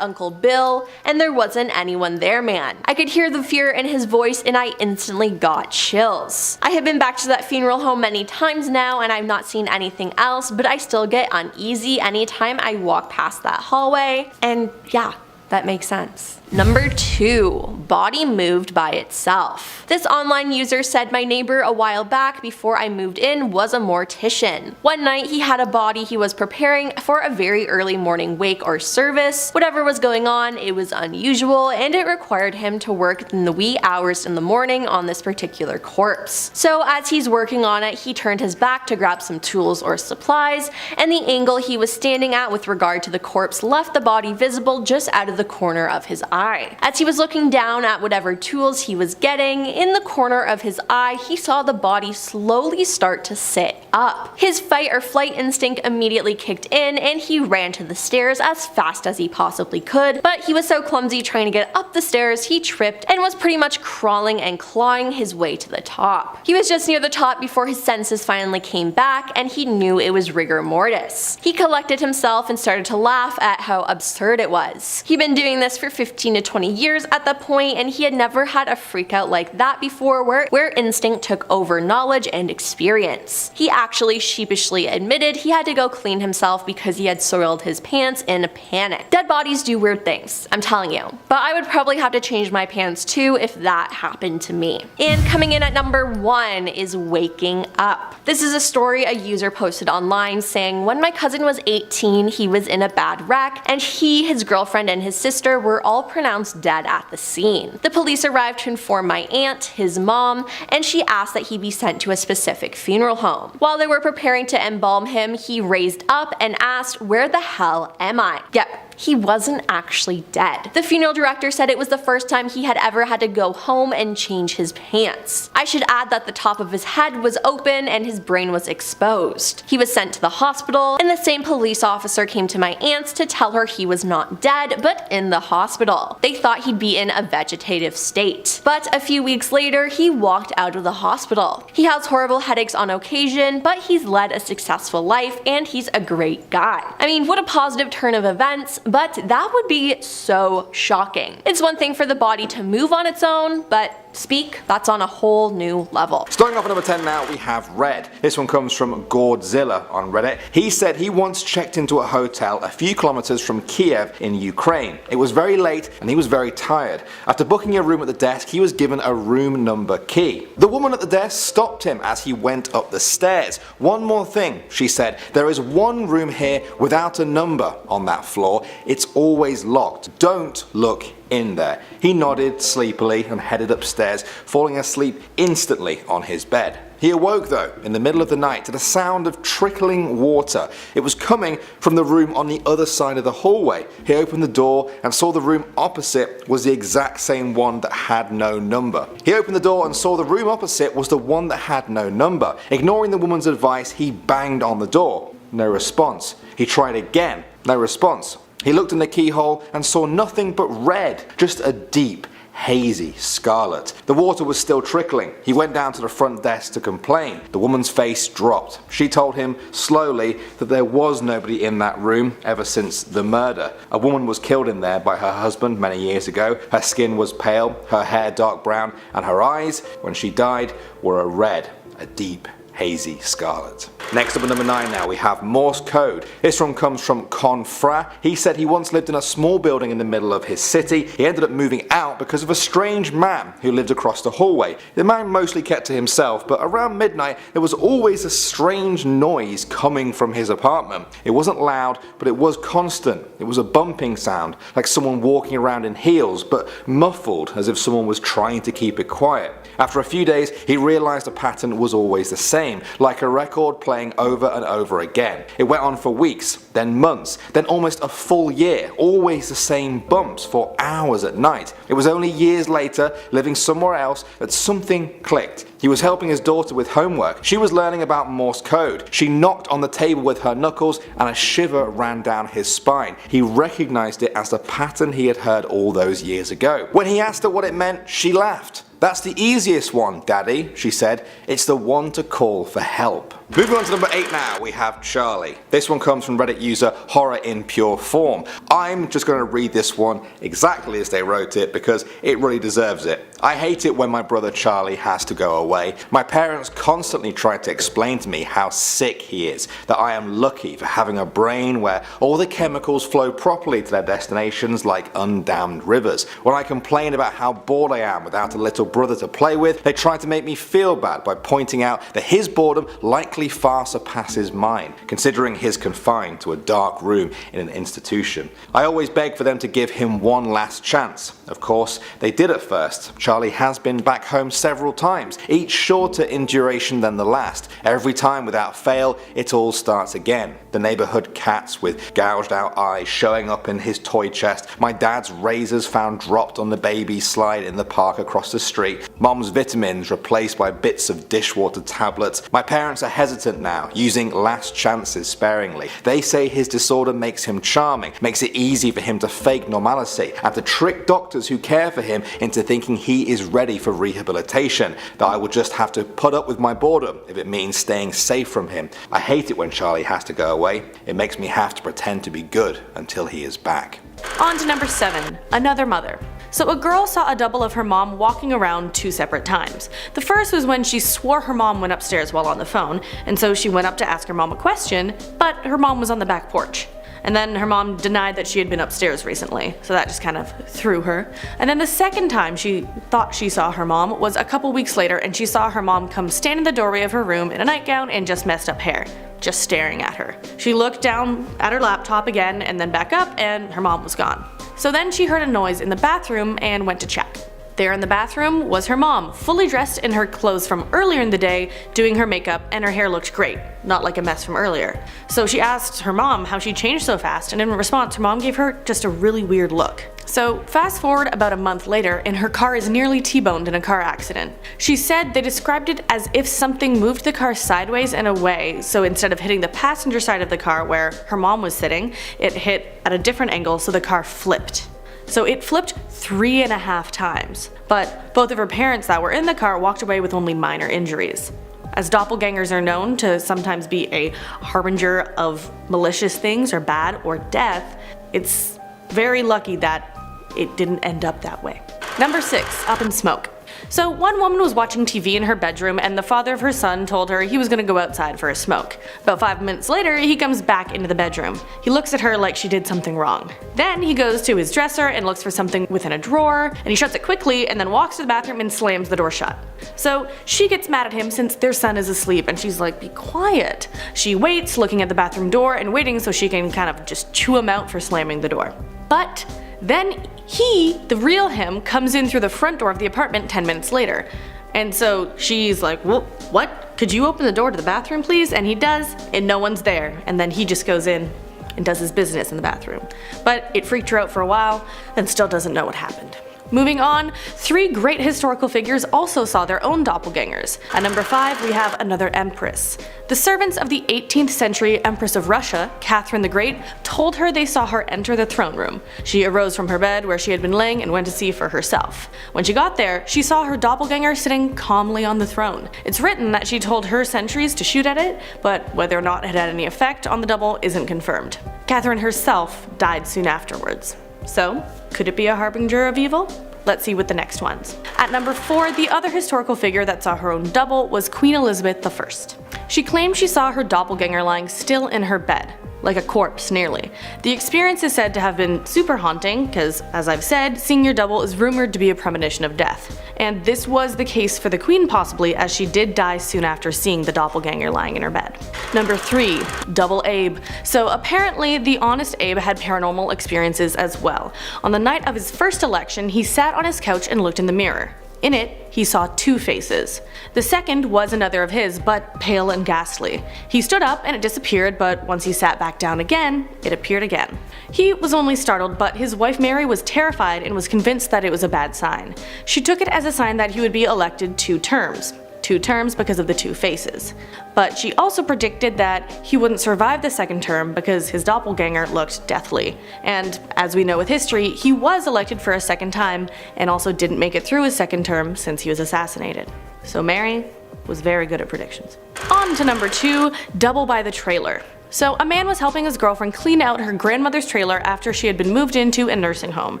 Bill, and there wasn't anyone there, man. I could hear the fear in his voice and I instantly got chills. I have been back to that funeral home many times now and I've not seen anything else, but I still get uneasy anytime I walk past that hallway, and yeah, That makes sense. Number 2. Body moved by itself. This online user said my neighbor a while back before I moved in was a mortician. One night he had a body he was preparing for a very early morning wake or service. Whatever was going on, it was unusual and it required him to work in the wee hours in the morning on this particular corpse. So as he's working on it, he turned his back to grab some tools or supplies, and the angle he was standing at with regard to the corpse left the body visible just out of the corner of his eye. As he was looking down at whatever tools he was getting, in the corner of his eye he saw the body slowly start to sit up. His fight or flight instinct immediately kicked in and he ran to the stairs as fast as he possibly could, but he was so clumsy trying to get up the stairs he tripped and was pretty much crawling and clawing his way to the top. He was just near the top before his senses finally came back and he knew it was rigor mortis. He collected himself and started to laugh at how absurd it was. He'd been doing this for 15 to 20 years at that point, and he had never had a freakout like that before where instinct took over knowledge and experience. He actually sheepishly admitted he had to go clean himself because he had soiled his pants in a panic. Dead bodies do weird things, I'm telling you. But I would probably have to change my pants too if that happened to me. And coming in at number 1 is waking up. This is a story a user posted online saying when my cousin was 18, he was in a bad wreck and he, his girlfriend, and his sister were all pronounced dead at the scene. The police arrived to inform my aunt, his mom, and she asked that he be sent to a specific funeral home. While they were preparing to embalm him, he raised up and asked, "Where the hell am I?" Yep. He wasn't actually dead. The funeral director said it was the first time he had ever had to go home and change his pants. I should add that the top of his head was open and his brain was exposed. He was sent to the hospital, and the same police officer came to my aunt's to tell her he was not dead, but in the hospital. They thought he'd be in a vegetative state. But a few weeks later, he walked out of the hospital. He has horrible headaches on occasion, but he's led a successful life and he's a great guy. I mean, what a positive turn of events, but that would be so shocking. It's one thing for the body to move on its own, but speak, that's on a whole new level. Starting off at number 10 now, we have Red. This one comes from Gordzilla on Reddit. He said he once checked into a hotel a few kilometers from Kiev in Ukraine. It was very late and he was very tired. After booking a room at the desk, he was given a room number key. The woman at the desk stopped him as he went up the stairs. "One more thing," she said. "There is one room here without a number on that floor. It's always locked. Don't look in there." He nodded sleepily and headed upstairs, falling asleep instantly on his bed. He awoke though in the middle of the night to the sound of trickling water. It was coming from the room on the other side of the hallway. He opened the door and saw the room opposite was the exact same one that had no number. He opened the door and saw the room opposite was the one that had no number. Ignoring the woman's advice, he banged on the door. No response. He tried again. No response. He looked in the keyhole and saw nothing but red, just a deep, hazy scarlet. The water was still trickling. He went down to the front desk to complain. The woman's face dropped. She told him slowly that there was nobody in that room ever since the murder. A woman was killed in there by her husband many years ago. Her skin was pale, her hair dark brown, and her eyes, when she died, were a red, a deep, hazy scarlet. Next up at number 9 now, we have Morse code. This one comes from Confront. He said he once lived in a small building in the middle of his city. He ended up moving out because of a strange man who lived across the hallway. The man mostly kept to himself, but around midnight there was always a strange noise coming from his apartment. It wasn't loud, but it was constant. It was a bumping sound, like someone walking around in heels, but muffled as if someone was trying to keep it quiet. After a few days, he realized the pattern was always the same, like a record playing over and over again. It went on for weeks, then months, then almost a full year, always the same bumps for hours at night. It was only years later, living somewhere else, that something clicked. He was helping his daughter with homework. She was learning about Morse code. She knocked on the table with her knuckles and a shiver ran down his spine. He recognized it as the pattern he had heard all those years ago. When he asked her what it meant, she laughed. "That's the easiest one, Daddy," she said. "It's the one to call for help." Moving on to number 8 now, we have Charlie. This one comes from Reddit user Horror in Pure Form. I'm just going to read this one exactly as they wrote it because it really deserves it. I hate it when my brother Charlie has to go away. My parents constantly try to explain to me how sick he is, that I am lucky for having a brain where all the chemicals flow properly to their destinations like undammed rivers. When I complain about how bored I am without a little brother to play with, they try to make me feel bad by pointing out that his boredom likely far surpasses mine, considering he's confined to a dark room in an institution. I always beg for them to give him one last chance. Of course, they did at first. Charlie has been back home several times, each shorter in duration than the last. Every time without fail, it all starts again. The neighborhood cats with gouged out eyes showing up in his toy chest, my dad's razors found dropped on the baby slide in the park across the street, mom's vitamins replaced by bits of dishwater tablets. My parents are hesitant now, using last chances sparingly. They say his disorder makes him charming, makes it easy for him to fake normalcy, and to trick doctors who care for him into thinking he is ready for rehabilitation, that I will just have to put up with my boredom if it means staying safe from him. I hate it when Charlie has to go away. It makes me have to pretend to be good until he is back. On to number 7, another mother. So a girl saw a double of her mom walking around 2 separate times. The first was when she swore her mom went upstairs while on the phone, and so she went up to ask her mom a question, but her mom was on the back porch. And then her mom denied that she had been upstairs recently, so that just kind of threw her. And then the second time she thought she saw her mom was a couple weeks later, and she saw her mom come stand in the doorway of her room in a nightgown and just messed up hair, just staring at her. She looked down at her laptop again and then back up, and her mom was gone. So then she heard a noise in the bathroom and went to check. There in the bathroom was her mom, fully dressed in her clothes from earlier in the day, doing her makeup, and her hair looked great, not like a mess from earlier. So she asked her mom how she changed so fast, and in response her mom gave her just a really weird look. So fast forward about a month later, and her car is nearly T-boned in a car accident. She said they described it as if something moved the car sideways and away, so instead of hitting the passenger side of the car where her mom was sitting, it hit at a different angle, so the car flipped. So it flipped 3.5 times, but both of her parents that were in the car walked away with only minor injuries. As doppelgangers are known to sometimes be a harbinger of malicious things or bad or death, it's very lucky that it didn't end up that way. Number 6, up in smoke. So one woman was watching TV in her bedroom, and the father of her son told her he was going to go outside for a smoke. About 5 minutes later, he comes back into the bedroom. He looks at her like she did something wrong. Then he goes to his dresser and looks for something within a drawer, and he shuts it quickly and then walks to the bathroom and slams the door shut. So she gets mad at him since their son is asleep, and she's like, "Be quiet." She waits, looking at the bathroom door and waiting so she can kind of just chew him out for slamming the door. But then he, the real him, comes in through the front door of the apartment 10 minutes later. And so she's like, "Well, what? Could you open the door to the bathroom, please?" And he does, and no one's there. And then he just goes in and does his business in the bathroom. But it freaked her out for a while, then still doesn't know what happened. Moving on, 3 great historical figures also saw their own doppelgangers. At number 5, we have another empress. The servants of the 18th century Empress of Russia, Catherine the Great, told her they saw her enter the throne room. She arose from her bed where she had been laying and went to see for herself. When she got there, she saw her doppelganger sitting calmly on the throne. It's written that she told her sentries to shoot at it, but whether or not it had any effect on the double isn't confirmed. Catherine herself died soon afterwards. So, could it be a harbinger of evil? Let's see with the next ones. At number 4, the other historical figure that saw her own double was Queen Elizabeth I. She claimed she saw her doppelganger lying still in her bed, like a corpse nearly. The experience is said to have been super haunting because, as I've said, seeing your double is rumored to be a premonition of death. And this was the case for the Queen possibly, as she did die soon after seeing the doppelganger lying in her bed. Number 3, Double Abe. So apparently the Honest Abe had paranormal experiences as well. On the night of his first election, he sat on his couch and looked in the mirror. In it, he saw 2 faces. The second was another of his, but pale and ghastly. He stood up and it disappeared, but once he sat back down again, it appeared again. He was only startled, but his wife Mary was terrified and was convinced that it was a bad sign. She took it as a sign that he would be elected 2 terms. 2 terms because of the 2 faces. But she also predicted that he wouldn't survive the second term because his doppelganger looked deathly. And as we know with history, he was elected for a second time and also didn't make it through his second term since he was assassinated. So Mary, was very good at predictions. On to number 2, double by the trailer. So a man was helping his girlfriend clean out her grandmother's trailer after she had been moved into a nursing home.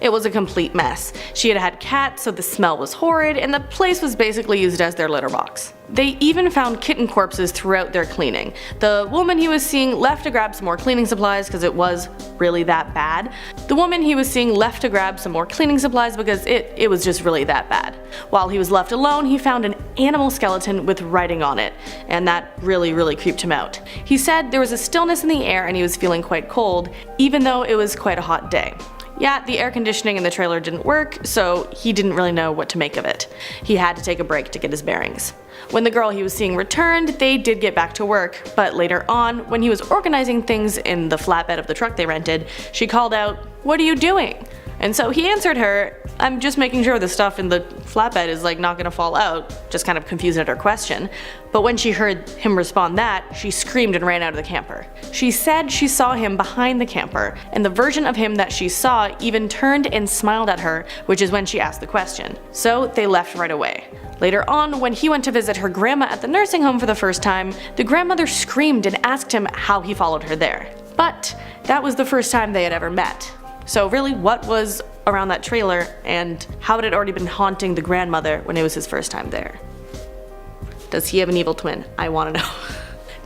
It was a complete mess. She had had cats, so the smell was horrid, and the place was basically used as their litter box. They even found kitten corpses throughout their cleaning. The woman he was seeing left to grab some more cleaning supplies because it was really that bad. The woman he was seeing left to grab some more cleaning supplies because it was just really that bad. While he was left alone, he found an animal skeleton with writing on it, and that really creeped him out. He said there was a stillness in the air and he was feeling quite cold, even though it was quite a hot day. Yeah, the air conditioning in the trailer didn't work, so he didn't really know what to make of it. He had to take a break to get his bearings. When the girl he was seeing returned, they did get back to work, but later on, when he was organizing things in the flatbed of the truck they rented, she called out, "What are you doing?" And so he answered her, "I'm just making sure the stuff in the flatbed is not gonna fall out," just kind of confused at her question. But when she heard him respond that, she screamed and ran out of the camper. She said she saw him behind the camper, and the version of him that she saw even turned and smiled at her, which is when she asked the question. So they left right away. Later on, when he went to visit her grandma at the nursing home for the first time, the grandmother screamed and asked him how he followed her there. But that was the first time they had ever met. So really, what was around that trailer, and how had it already been haunting the grandmother when it was his first time there? Does he have an evil twin? I want to know.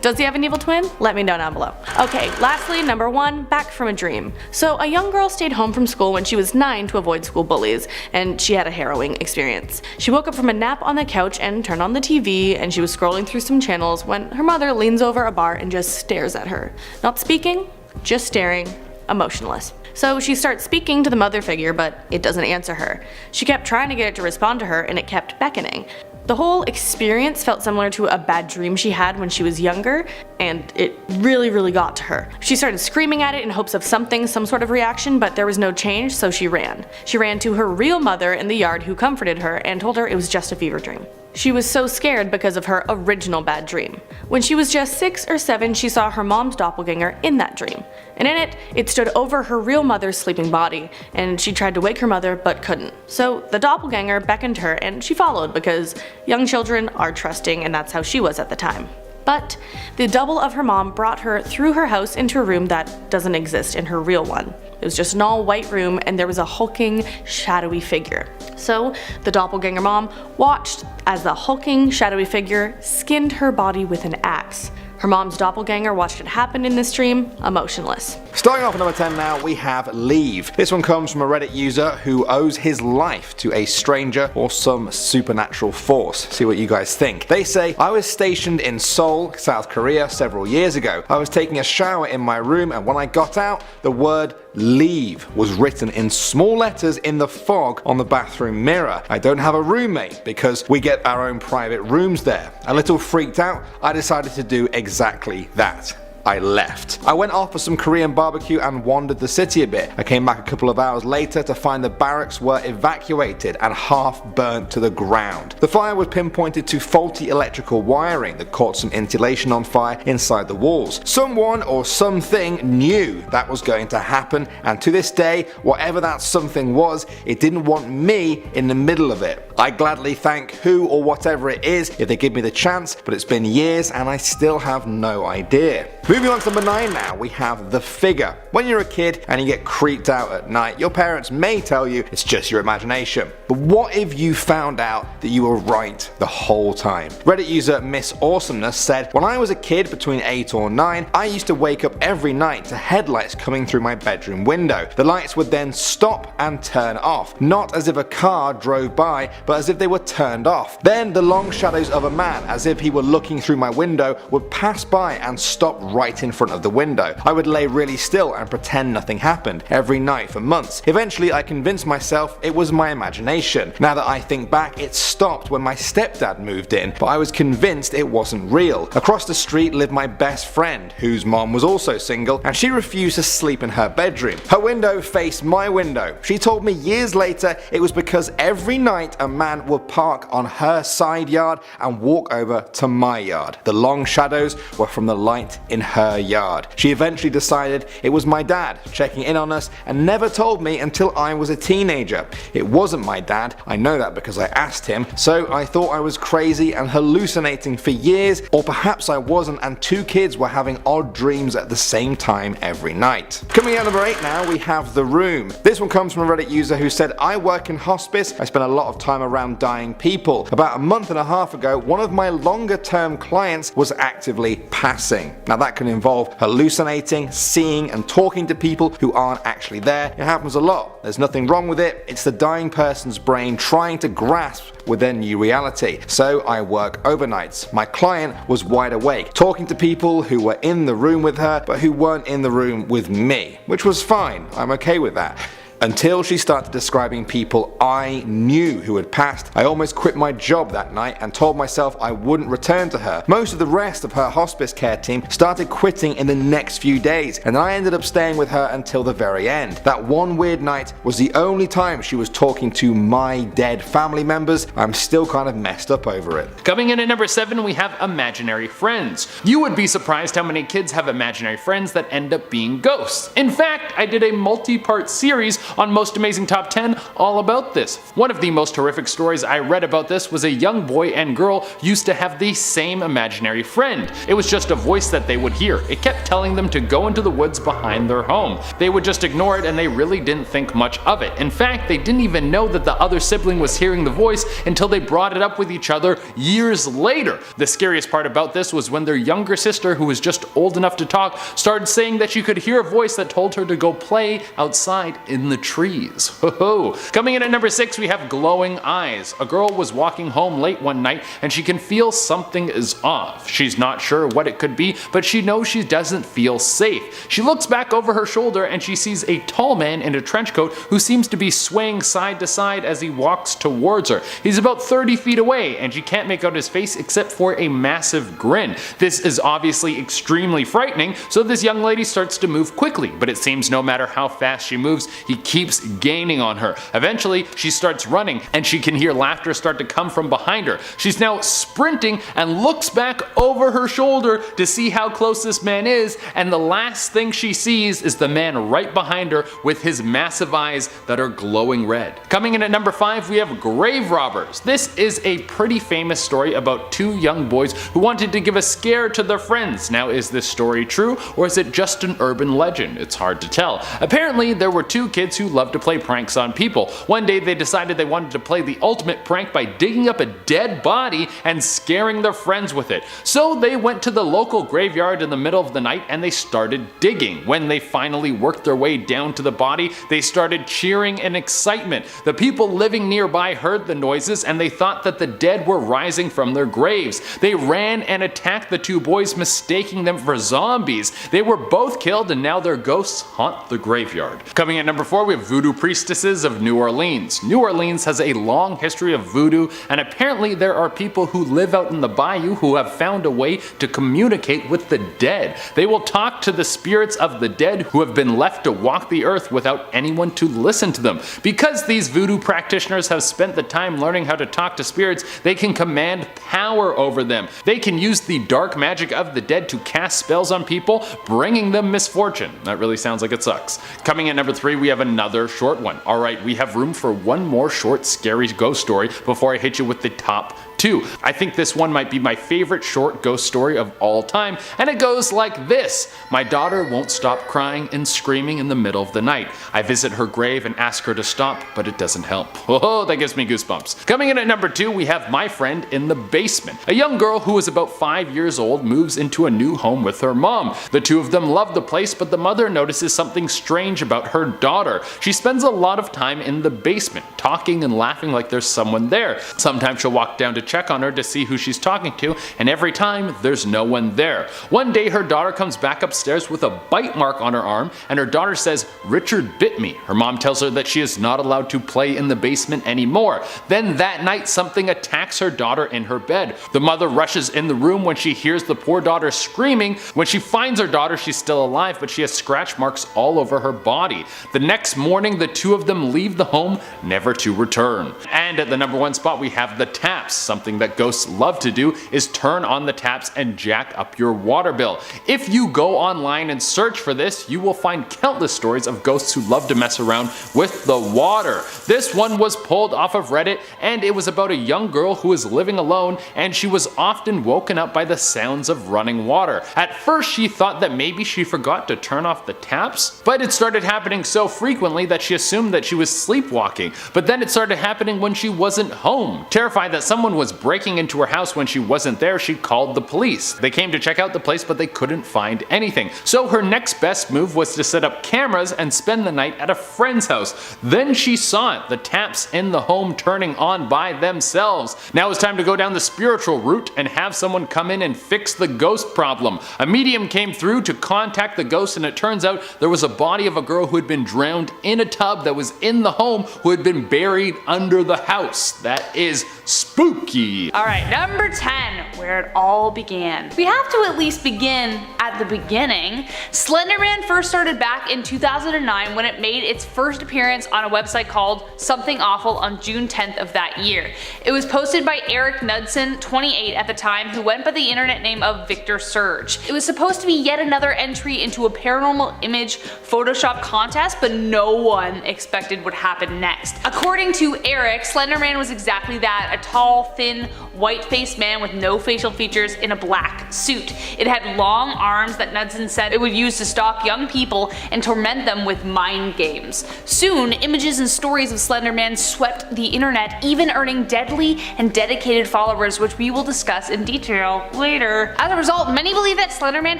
Does he have an evil twin? Let me know down below. Okay, lastly, number 1, back from a dream. So a young girl stayed home from school when she was 9 to avoid school bullies, and she had a harrowing experience. She woke up from a nap on the couch and turned on the TV, and she was scrolling through some channels when her mother leans over a bar and just stares at her. Not speaking, just staring, emotionless. So she starts speaking to the mother figure, but it doesn't answer her. She kept trying to get it to respond to her, and it kept beckoning. The whole experience felt similar to a bad dream she had when she was younger, and it really got to her. She started screaming at it in hopes of some sort of reaction, but there was no change, so she ran. She ran to her real mother in the yard, who comforted her and told her it was just a fever dream. She was so scared because of her original bad dream. When she was just 6 or 7, she saw her mom's doppelganger in that dream. And in it, it stood over her real mother's sleeping body, and she tried to wake her mother but couldn't. So the doppelganger beckoned her and she followed because young children are trusting, and that's how she was at the time. But the double of her mom brought her through her house into a room that doesn't exist in her real one. It was just an all-white room, and there was a hulking, shadowy figure. So the doppelganger mom watched as the hulking, shadowy figure skinned her body with an axe. Her mom's doppelganger watched it happen in this dream, emotionless. Starting off at number 10 now, we have Leave. This one comes from a Reddit user who owes his life to a stranger or some supernatural force. See what you guys think. They say, "I was stationed in Seoul, South Korea several years ago. I was taking a shower in my room, and when I got out, the word leave was written in small letters in the fog on the bathroom mirror. I don't have a roommate because we get our own private rooms there. A little freaked out, I decided to do exactly that. I left. I went off for some Korean barbecue and wandered the city a bit. I came back a couple of hours later to find the barracks were evacuated and half burnt to the ground. The fire was pinpointed to faulty electrical wiring that caught some insulation on fire inside the walls. Someone or something knew that was going to happen, and to this day, whatever that something was, it didn't want me in the middle of it. I gladly thank who or whatever it is if they give me the chance, but it's been years and I still have no idea." Moving on to number 9 now, we have The Figure. When you're a kid and you get creeped out at night, your parents may tell you it's just your imagination. But what if you found out that you were right the whole time? Reddit user Miss Awesomeness said, "When I was a kid between 8 or 9, I used to wake up every night to headlights coming through my bedroom window. The lights would then stop and turn off, not as if a car drove by, but as if they were turned off. Then the long shadows of a man, as if he were looking through my window, would pass by and stop right in front of the window. I would lay really still and pretend nothing happened, every night for months. Eventually I convinced myself it was my imagination. Now that I think back, it stopped when my stepdad moved in, but I was convinced it wasn't real. Across the street lived my best friend, whose mom was also single, and she refused to sleep in her bedroom. Her window faced my window. She told me years later it was because every night a man would park on her side yard and walk over to my yard. The long shadows were from the light in her yard. She eventually decided it was my dad checking in on us and never told me until I was a teenager. It wasn't my dad, I know that because I asked him, so I thought I was crazy and hallucinating for years, or perhaps I wasn't and two kids were having odd dreams at the same time every night. Coming out number 8 now, we have The Room. This one comes from a Reddit user who said, I work in hospice, I spend a lot of time around dying people. About a month and a half ago, one of my longer term clients was actively passing. Now that can involve hallucinating, seeing and talking to people who aren't actually there. It happens a lot. There's nothing wrong with it. It's the dying person's brain trying to grasp with their new reality. So I work overnights. My client was wide awake, talking to people who were in the room with her but who weren't in the room with me, which was fine. I'm okay with that. Until she started describing people I knew who had passed. I almost quit my job that night and told myself I wouldn't return to her. Most of the rest of her hospice care team started quitting in the next few days, and I ended up staying with her until the very end. That one weird night was the only time she was talking to my dead family members. I'm still kind of messed up over it. Coming in at number 7, we have imaginary friends. You would be surprised how many kids have imaginary friends that end up being ghosts. In fact, I did a multi-part series on Most Amazing Top 10 all about this. One of the most horrific stories I read about this was a young boy and girl used to have the same imaginary friend. It was just a voice that they would hear. It kept telling them to go into the woods behind their home. They would just ignore it and they really didn't think much of it. In fact, they didn't even know that the other sibling was hearing the voice until they brought it up with each other years later. The scariest part about this was when their younger sister, who was just old enough to talk, started saying that she could hear a voice that told her to go play outside in the trees. Ho-ho. Coming in at number 6, we have glowing eyes. A girl was walking home late one night and she can feel something is off. She's not sure what it could be, but she knows she doesn't feel safe. She looks back over her shoulder and she sees a tall man in a trench coat who seems to be swaying side to side as he walks towards her. He's about 30 feet away and she can't make out his face except for a massive grin. This is obviously extremely frightening, so this young lady starts to move quickly, but it seems no matter how fast she moves, he keeps gaining on her. Eventually, she starts running and she can hear laughter start to come from behind her. She's now sprinting and looks back over her shoulder to see how close this man is, and the last thing she sees is the man right behind her with his massive eyes that are glowing red. Coming in at number 5, we have grave robbers. This is a pretty famous story about two young boys who wanted to give a scare to their friends. Now, is this story true or is it just an urban legend? It's hard to tell. Apparently, there were two kids who loved to play pranks on people. One day they decided they wanted to play the ultimate prank by digging up a dead body and scaring their friends with it. So they went to the local graveyard in the middle of the night and they started digging. When they finally worked their way down to the body, they started cheering in excitement. The people living nearby heard the noises and they thought that the dead were rising from their graves. They ran and attacked the two boys, mistaking them for zombies. They were both killed and now their ghosts haunt the graveyard. Coming at number 4, we have voodoo priestesses of New Orleans. New Orleans has a long history of voodoo, and apparently there are people who live out in the bayou who have found a way to communicate with the dead. They will talk to the spirits of the dead who have been left to walk the earth without anyone to listen to them. Because these voodoo practitioners have spent the time learning how to talk to spirits, they can command power over them. They can use the dark magic of the dead to cast spells on people, bringing them misfortune. That really sounds like it sucks. Coming at number 3, we have another short one. Alright, we have room for one more short scary ghost story before I hit you with the top 2. I think this one might be my favorite short ghost story of all time, and it goes like this. My daughter won't stop crying and screaming in the middle of the night. I visit her grave and ask her to stop, but it doesn't help. Oh, that gives me goosebumps. Coming in at number 2, we have My Friend in the Basement. A young girl who is about 5 years old moves into a new home with her mom. The two of them love the place, but the mother notices something strange about her daughter. She spends a lot of time in the basement, talking and laughing like there's someone there. Sometimes she'll walk down to check on her to see who she's talking to, and every time there's no one there. One day her daughter comes back upstairs with a bite mark on her arm, and her daughter says, "Richard bit me." Her mom tells her that she is not allowed to play in the basement anymore. Then that night something attacks her daughter in her bed. The mother rushes in the room when she hears the poor daughter screaming. When she finds her daughter, she's still alive, but she has scratch marks all over her body. The next morning the two of them leave the home, never to return. And And at the number 1 spot we have the taps. Something that ghosts love to do is turn on the taps and jack up your water bill. If you go online and search for this, you will find countless stories of ghosts who love to mess around with the water. This one was pulled off of Reddit, and it was about a young girl who was living alone, and she was often woken up by the sounds of running water. At first she thought that maybe she forgot to turn off the taps, but it started happening so frequently that she assumed that she was sleepwalking. But then it started happening when she wasn't home. Terrified that someone was breaking into her house when she wasn't there, she called the police. They came to check out the place, but they couldn't find anything. So her next best move was to set up cameras and spend the night at a friend's house. Then she saw it, the taps in the home turning on by themselves. Now it's time to go down the spiritual route and have someone come in and fix the ghost problem. A medium came through to contact the ghost, and it turns out there was a body of a girl who had been drowned in a tub that was in the home, who had been buried under the house. That is spooky. Alright, number 10, where it all began. We have to at least begin at the beginning. Slender Man first started back in 2009 when it made its first appearance on a website called Something Awful on June 10th of that year. It was posted by Eric Knudsen, 28 at the time, who went by the internet name of Victor Surge. It was supposed to be yet another entry into a paranormal image Photoshop contest, but no one expected what happened next. According to Eric, Slender Man was exactly that, a tall, thin, white-faced man with no facial features in a black suit. It had long arms that Knudsen said it would use to stalk young people and torment them with mind games. Soon, images and stories of Slender Man swept the internet, even earning deadly and dedicated followers, which we will discuss in detail later. As a result, many believe that Slender Man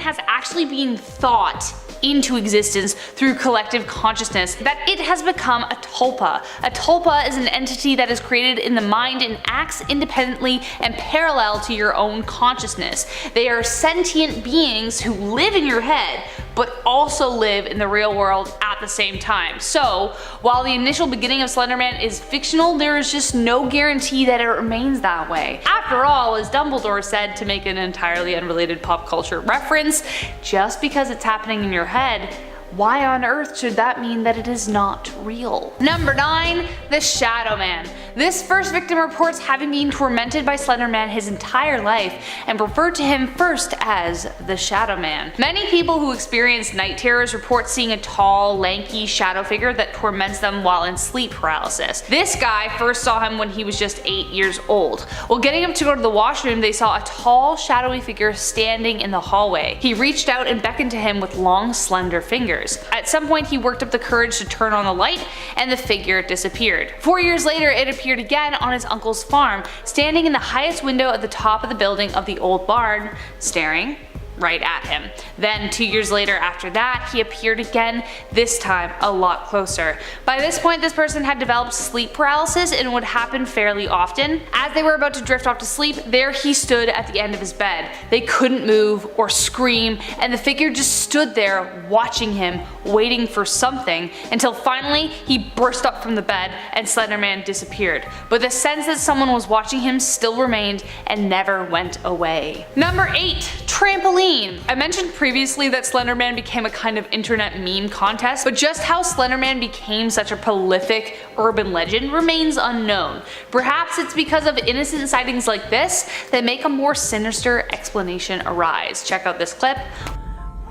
has actually been thought into existence through collective consciousness, that it has become a tulpa. A tulpa is an entity that is created in the mind and acts independently and parallel to your own consciousness. They are sentient beings who live in your head, but also live in the real world at the same time. So, while the initial beginning of Slender Man is fictional, there is just no guarantee that it remains that way. After all, as Dumbledore said, to make an entirely unrelated pop culture reference, just because it's happening in your head, why on earth should that mean that it is not real? Number 9, the Shadow Man. This first victim reports having been tormented by Slender Man his entire life and referred to him first as the Shadow Man. Many people who experience night terrors report seeing a tall, lanky shadow figure that torments them while in sleep paralysis. This guy first saw him when he was just 8 years old. While getting up to go to the washroom, they saw a tall, shadowy figure standing in the hallway. He reached out and beckoned to him with long, slender fingers. At some point he worked up the courage to turn on the light, and the figure disappeared. 4 years later it appeared again on his uncle's farm, standing in the highest window at the top of the building of the old barn, staring right at him. Then 2 years later after that, he appeared again, this time a lot closer. By this point this person had developed sleep paralysis, and it would happen fairly often. As they were about to drift off to sleep, there he stood at the end of his bed. They couldn't move or scream, and the figure just stood there watching him, waiting for something, until finally he burst up from the bed and Slender Man disappeared. But the sense that someone was watching him still remained and never went away. Number 8, trampoline. I mentioned previously that Slender Man became a kind of internet meme contest, but just how Slender Man became such a prolific urban legend remains unknown. Perhaps it's because of innocent sightings like this that make a more sinister explanation arise. Check out this clip.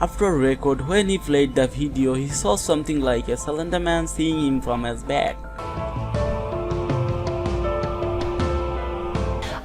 After a record, when he played the video, he saw something like a Slender Man seeing him from his back.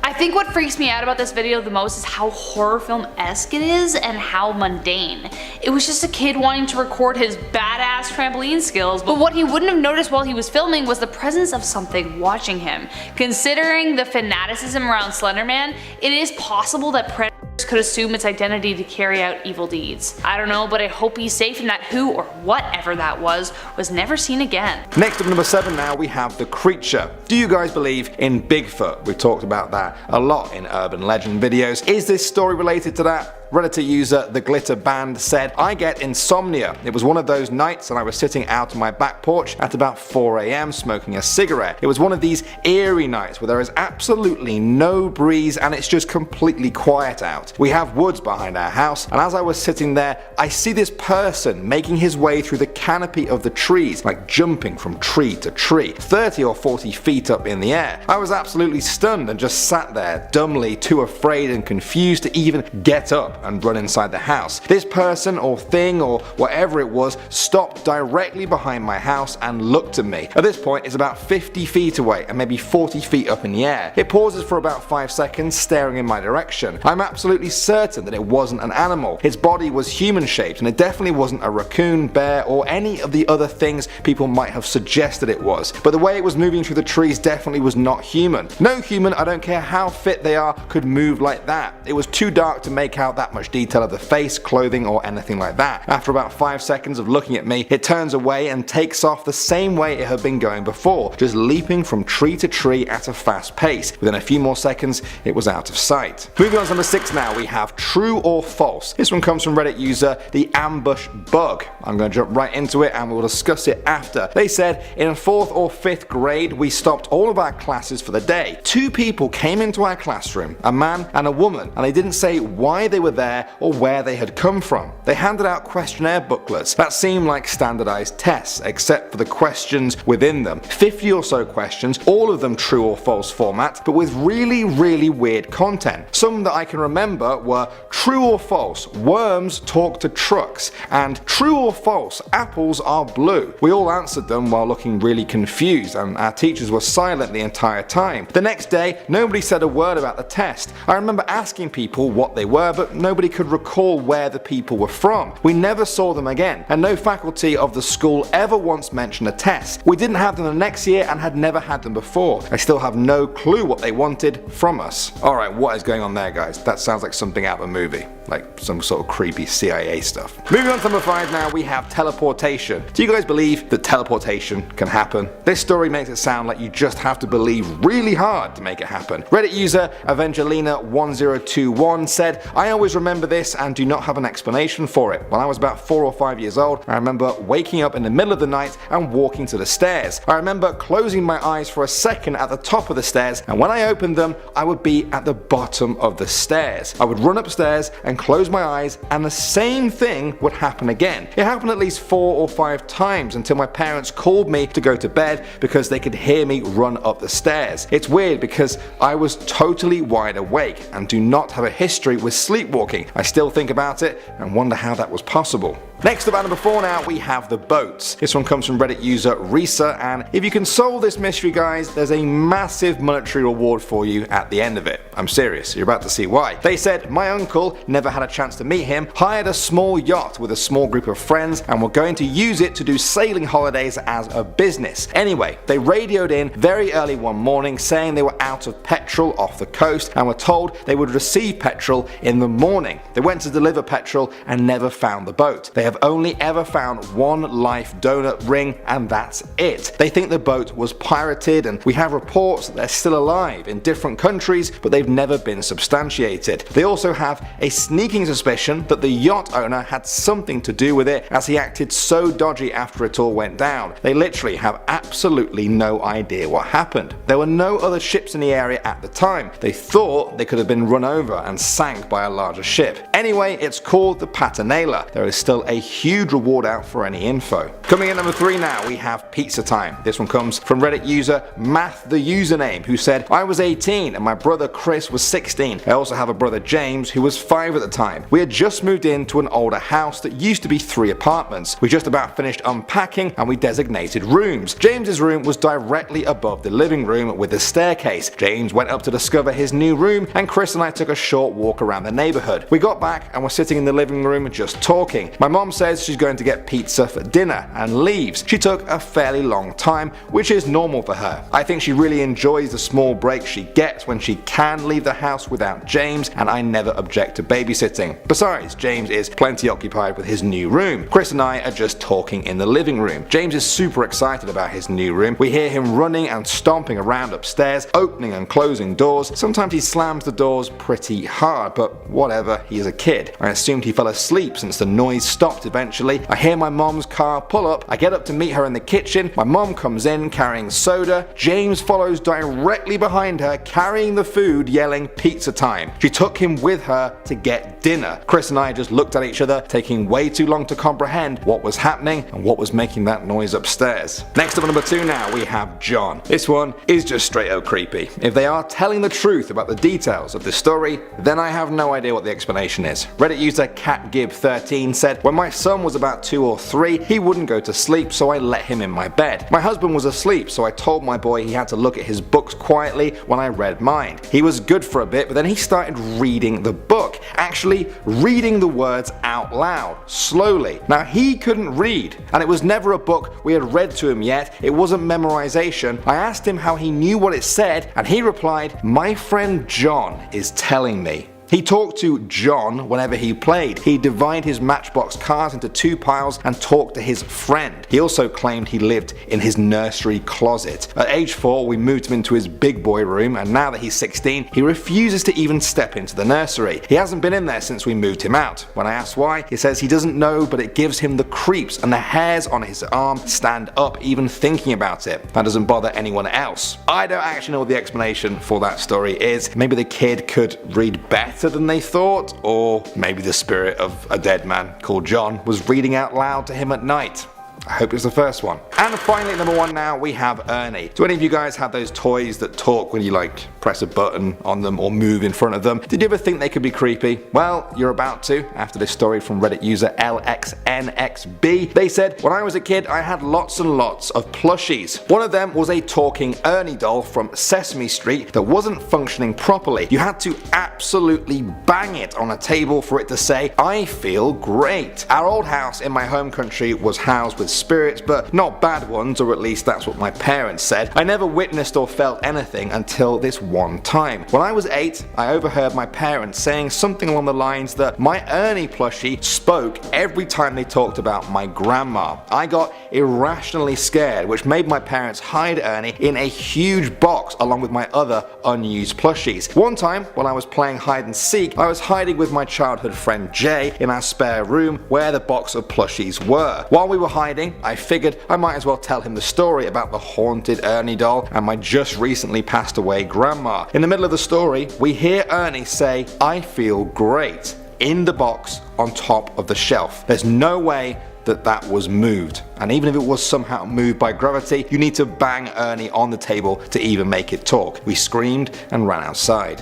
I think what freaks me out about this video the most is how horror film-esque it is and how mundane. It was just a kid wanting to record his badass trampoline skills, but what he wouldn't have noticed while he was filming was the presence of something watching him. Considering the fanaticism around Slender Man, it is possible that predators could assume its identity to carry out evil deeds. I don't know, but I hope he's safe and that who or whatever that was never seen again. Next up, number 7 now, we have the creature. Do you guys believe in Bigfoot? We've talked about that a lot in urban legend videos. Is this story related to that? Reddit user The Glitter Band said, I get insomnia. It was one of those nights and I was sitting out on my back porch at about 4 AM smoking a cigarette. It was one of these eerie nights where there is absolutely no breeze and it's just completely quiet out. We have woods behind our house, and as I was sitting there, I see this person making his way through the canopy of the trees, like jumping from tree to tree, 30 or 40 feet up in the air. I was absolutely stunned and just sat there, dumbly too afraid and confused to even get up and run inside the house. This person or thing or whatever it was stopped directly behind my house and looked at me. At this point, it's about 50 feet away and maybe 40 feet up in the air. It pauses for about 5 seconds, staring in my direction. I'm absolutely certain that it wasn't an animal. Its body was human shaped and it definitely wasn't a raccoon, bear, or any of the other things people might have suggested it was. But the way it was moving through the trees definitely was not human. No human, I don't care how fit they are, could move like that. It was too dark to make out that much detail of the face, clothing, or anything like that. After about 5 seconds of looking at me, it turns away and takes off the same way it had been going before, just leaping from tree to tree at a fast pace. Within a few more seconds, it was out of sight. Moving on to number 6 now, we have true or false. This one comes from Reddit user The Ambush Bug. I'm going to jump right into it and we'll discuss it after. They said, in 4th or 5th grade, we stopped all of our classes for the day. 2 people came into our classroom, a man and a woman, and they didn't say why they were there or where they had come from. They handed out questionnaire booklets that seemed like standardized tests, except for the questions within them. 50 or so questions, all of them true or false format, but with really weird content. Some that I can remember were true or false, worms talk to trucks, and true or false, apples are blue. We all answered them while looking really confused, and our teachers were silent the entire time. The next day, nobody said a word about the test. I remember asking people what they were, but nobody could recall where the people were from. We never saw them again, and no faculty of the school ever once mentioned a test. We didn't have them the next year and had never had them before. I still have no clue what they wanted from us. Alright, what is going on there, guys? That sounds like something out of a movie. Like some sort of creepy CIA stuff. Moving on to number 5 now, we have teleportation. Do you guys believe that teleportation can happen? This story makes it sound like you just have to believe really hard to make it happen. Reddit user Evangelina1021 said, I always remember this and do not have an explanation for it. When I was about 4 or 5 years old, I remember waking up in the middle of the night and walking to the stairs. I remember closing my eyes for a second at the top of the stairs, and when I opened them, I would be at the bottom of the stairs. I would run upstairs and close my eyes and the same thing would happen again. It happened at least 4 or 5 times until my parents called me to go to bed because they could hear me run up the stairs. It's weird because I was totally wide awake and do not have a history with sleepwalking. I still think about it and wonder how that was possible. Next up at number 4 now, we have the boats. This one comes from Reddit user Risa, and if you can solve this mystery, guys, there's a massive monetary reward for you at the end of it. I'm serious, you're about to see why. They said, my uncle never had a chance to meet him, hired a small yacht with a small group of friends and were going to use it to do sailing holidays as a business. Anyway, they radioed in very early one morning saying they were out of petrol off the coast and were told they would receive petrol in the morning. They went to deliver petrol and never found the boat. They have only ever found one life donut ring and that's it. They think the boat was pirated, and we have reports that they're still alive in different countries, but they've never been substantiated. They also have a sneaking suspicion that the yacht owner had something to do with it, as he acted so dodgy after it all went down. They literally have absolutely no idea what happened. There were no other ships in the area at the time. They thought they could have been run over and sank by a larger ship. Anyway, it's called the Patanela. There is still a huge reward out for any info. Coming in number 3 now, we have pizza time. This one comes from Reddit user Math the Username, who said, I was 18 and my brother Chris was 16. I also have a brother James who was 5 at the time. We had just moved into an older house that used to be 3 apartments. We just about finished unpacking and we designated rooms. James's room was directly above the living room with a staircase. James went up to discover his new room and Chris and I took a short walk around the neighborhood. We got back and were sitting in the living room just talking. My mom mom says she's going to get pizza for dinner and leaves. She took a fairly long time, which is normal for her. I think she really enjoys the small breaks she gets when she can leave the house without James, and I never object to babysitting. Besides, James is plenty occupied with his new room. Chris and I are just talking in the living room. James is super excited about his new room. We hear him running and stomping around upstairs, opening and closing doors. Sometimes he slams the doors pretty hard, but whatever, he is a kid. I assumed he fell asleep since the noise stopped eventually. I hear my mom's car pull up. I get up to meet her in the kitchen. My mom comes in carrying soda. James follows directly behind her, carrying the food, yelling pizza time. She took him with her to get dinner. Chris and I just looked at each other, taking way too long to comprehend what was happening and what was making that noise upstairs. Next up at number 2 now, we have John. This one is just straight up creepy. If they are telling the truth about the details of this story, then I have no idea what the explanation is. Reddit user CatGib13 said, when my son was about 2 or 3, he wouldn't go to sleep, so I let him in my bed. My husband was asleep, so I told my boy he had to look at his books quietly when I read mine. He was good for a bit, but then he started reading the book, actually reading the words out loud, slowly. Now he couldn't read, and it was never a book we had read to him yet. It wasn't memorization. I asked him how he knew what it said, and he replied, my friend John is telling me. He talked to John whenever he played. He divided his Matchbox cars into 2 piles and talked to his friend. He also claimed he lived in his nursery closet. At age 4, we moved him into his big boy room, and now that he's 16, he refuses to even step into the nursery. He hasn't been in there since we moved him out. When I asked why, he says he doesn't know, but it gives him the creeps and the hairs on his arm stand up even thinking about it. That doesn't bother anyone else. I don't actually know what the explanation for that story is. Maybe the kid could read better than they thought, or maybe the spirit of a dead man called John was reading out loud to him at night. I hope it's the first one. And finally, number 1 now, we have Ernie. Do any of you guys have those toys that talk when you press a button on them or move in front of them? Did you ever think they could be creepy? Well, you're about to, after this story from Reddit user LXNXB. They said, when I was a kid, I had lots and lots of plushies. One of them was a talking Ernie doll from Sesame Street that wasn't functioning properly. You had to absolutely bang it on a table for it to say, I feel great. Our old house in my home country was housed with spirits, but not bad ones, or at least that's what my parents said. I never witnessed or felt anything until this one time. When I was 8, I overheard my parents saying something along the lines that my Ernie plushie spoke every time they talked about my grandma. I got irrationally scared, which made my parents hide Ernie in a huge box along with my other unused plushies. One time, when I was playing hide and seek, I was hiding with my childhood friend Jay in our spare room where the box of plushies were. While we were hiding, I figured I might as well tell him the story about the haunted Ernie doll and my just recently passed away grandma. In the middle of the story, we hear Ernie say, I feel great, in the box on top of the shelf. There's no way that was moved, and even if it was somehow moved by gravity, you need to bang Ernie on the table to even make it talk. We screamed and ran outside.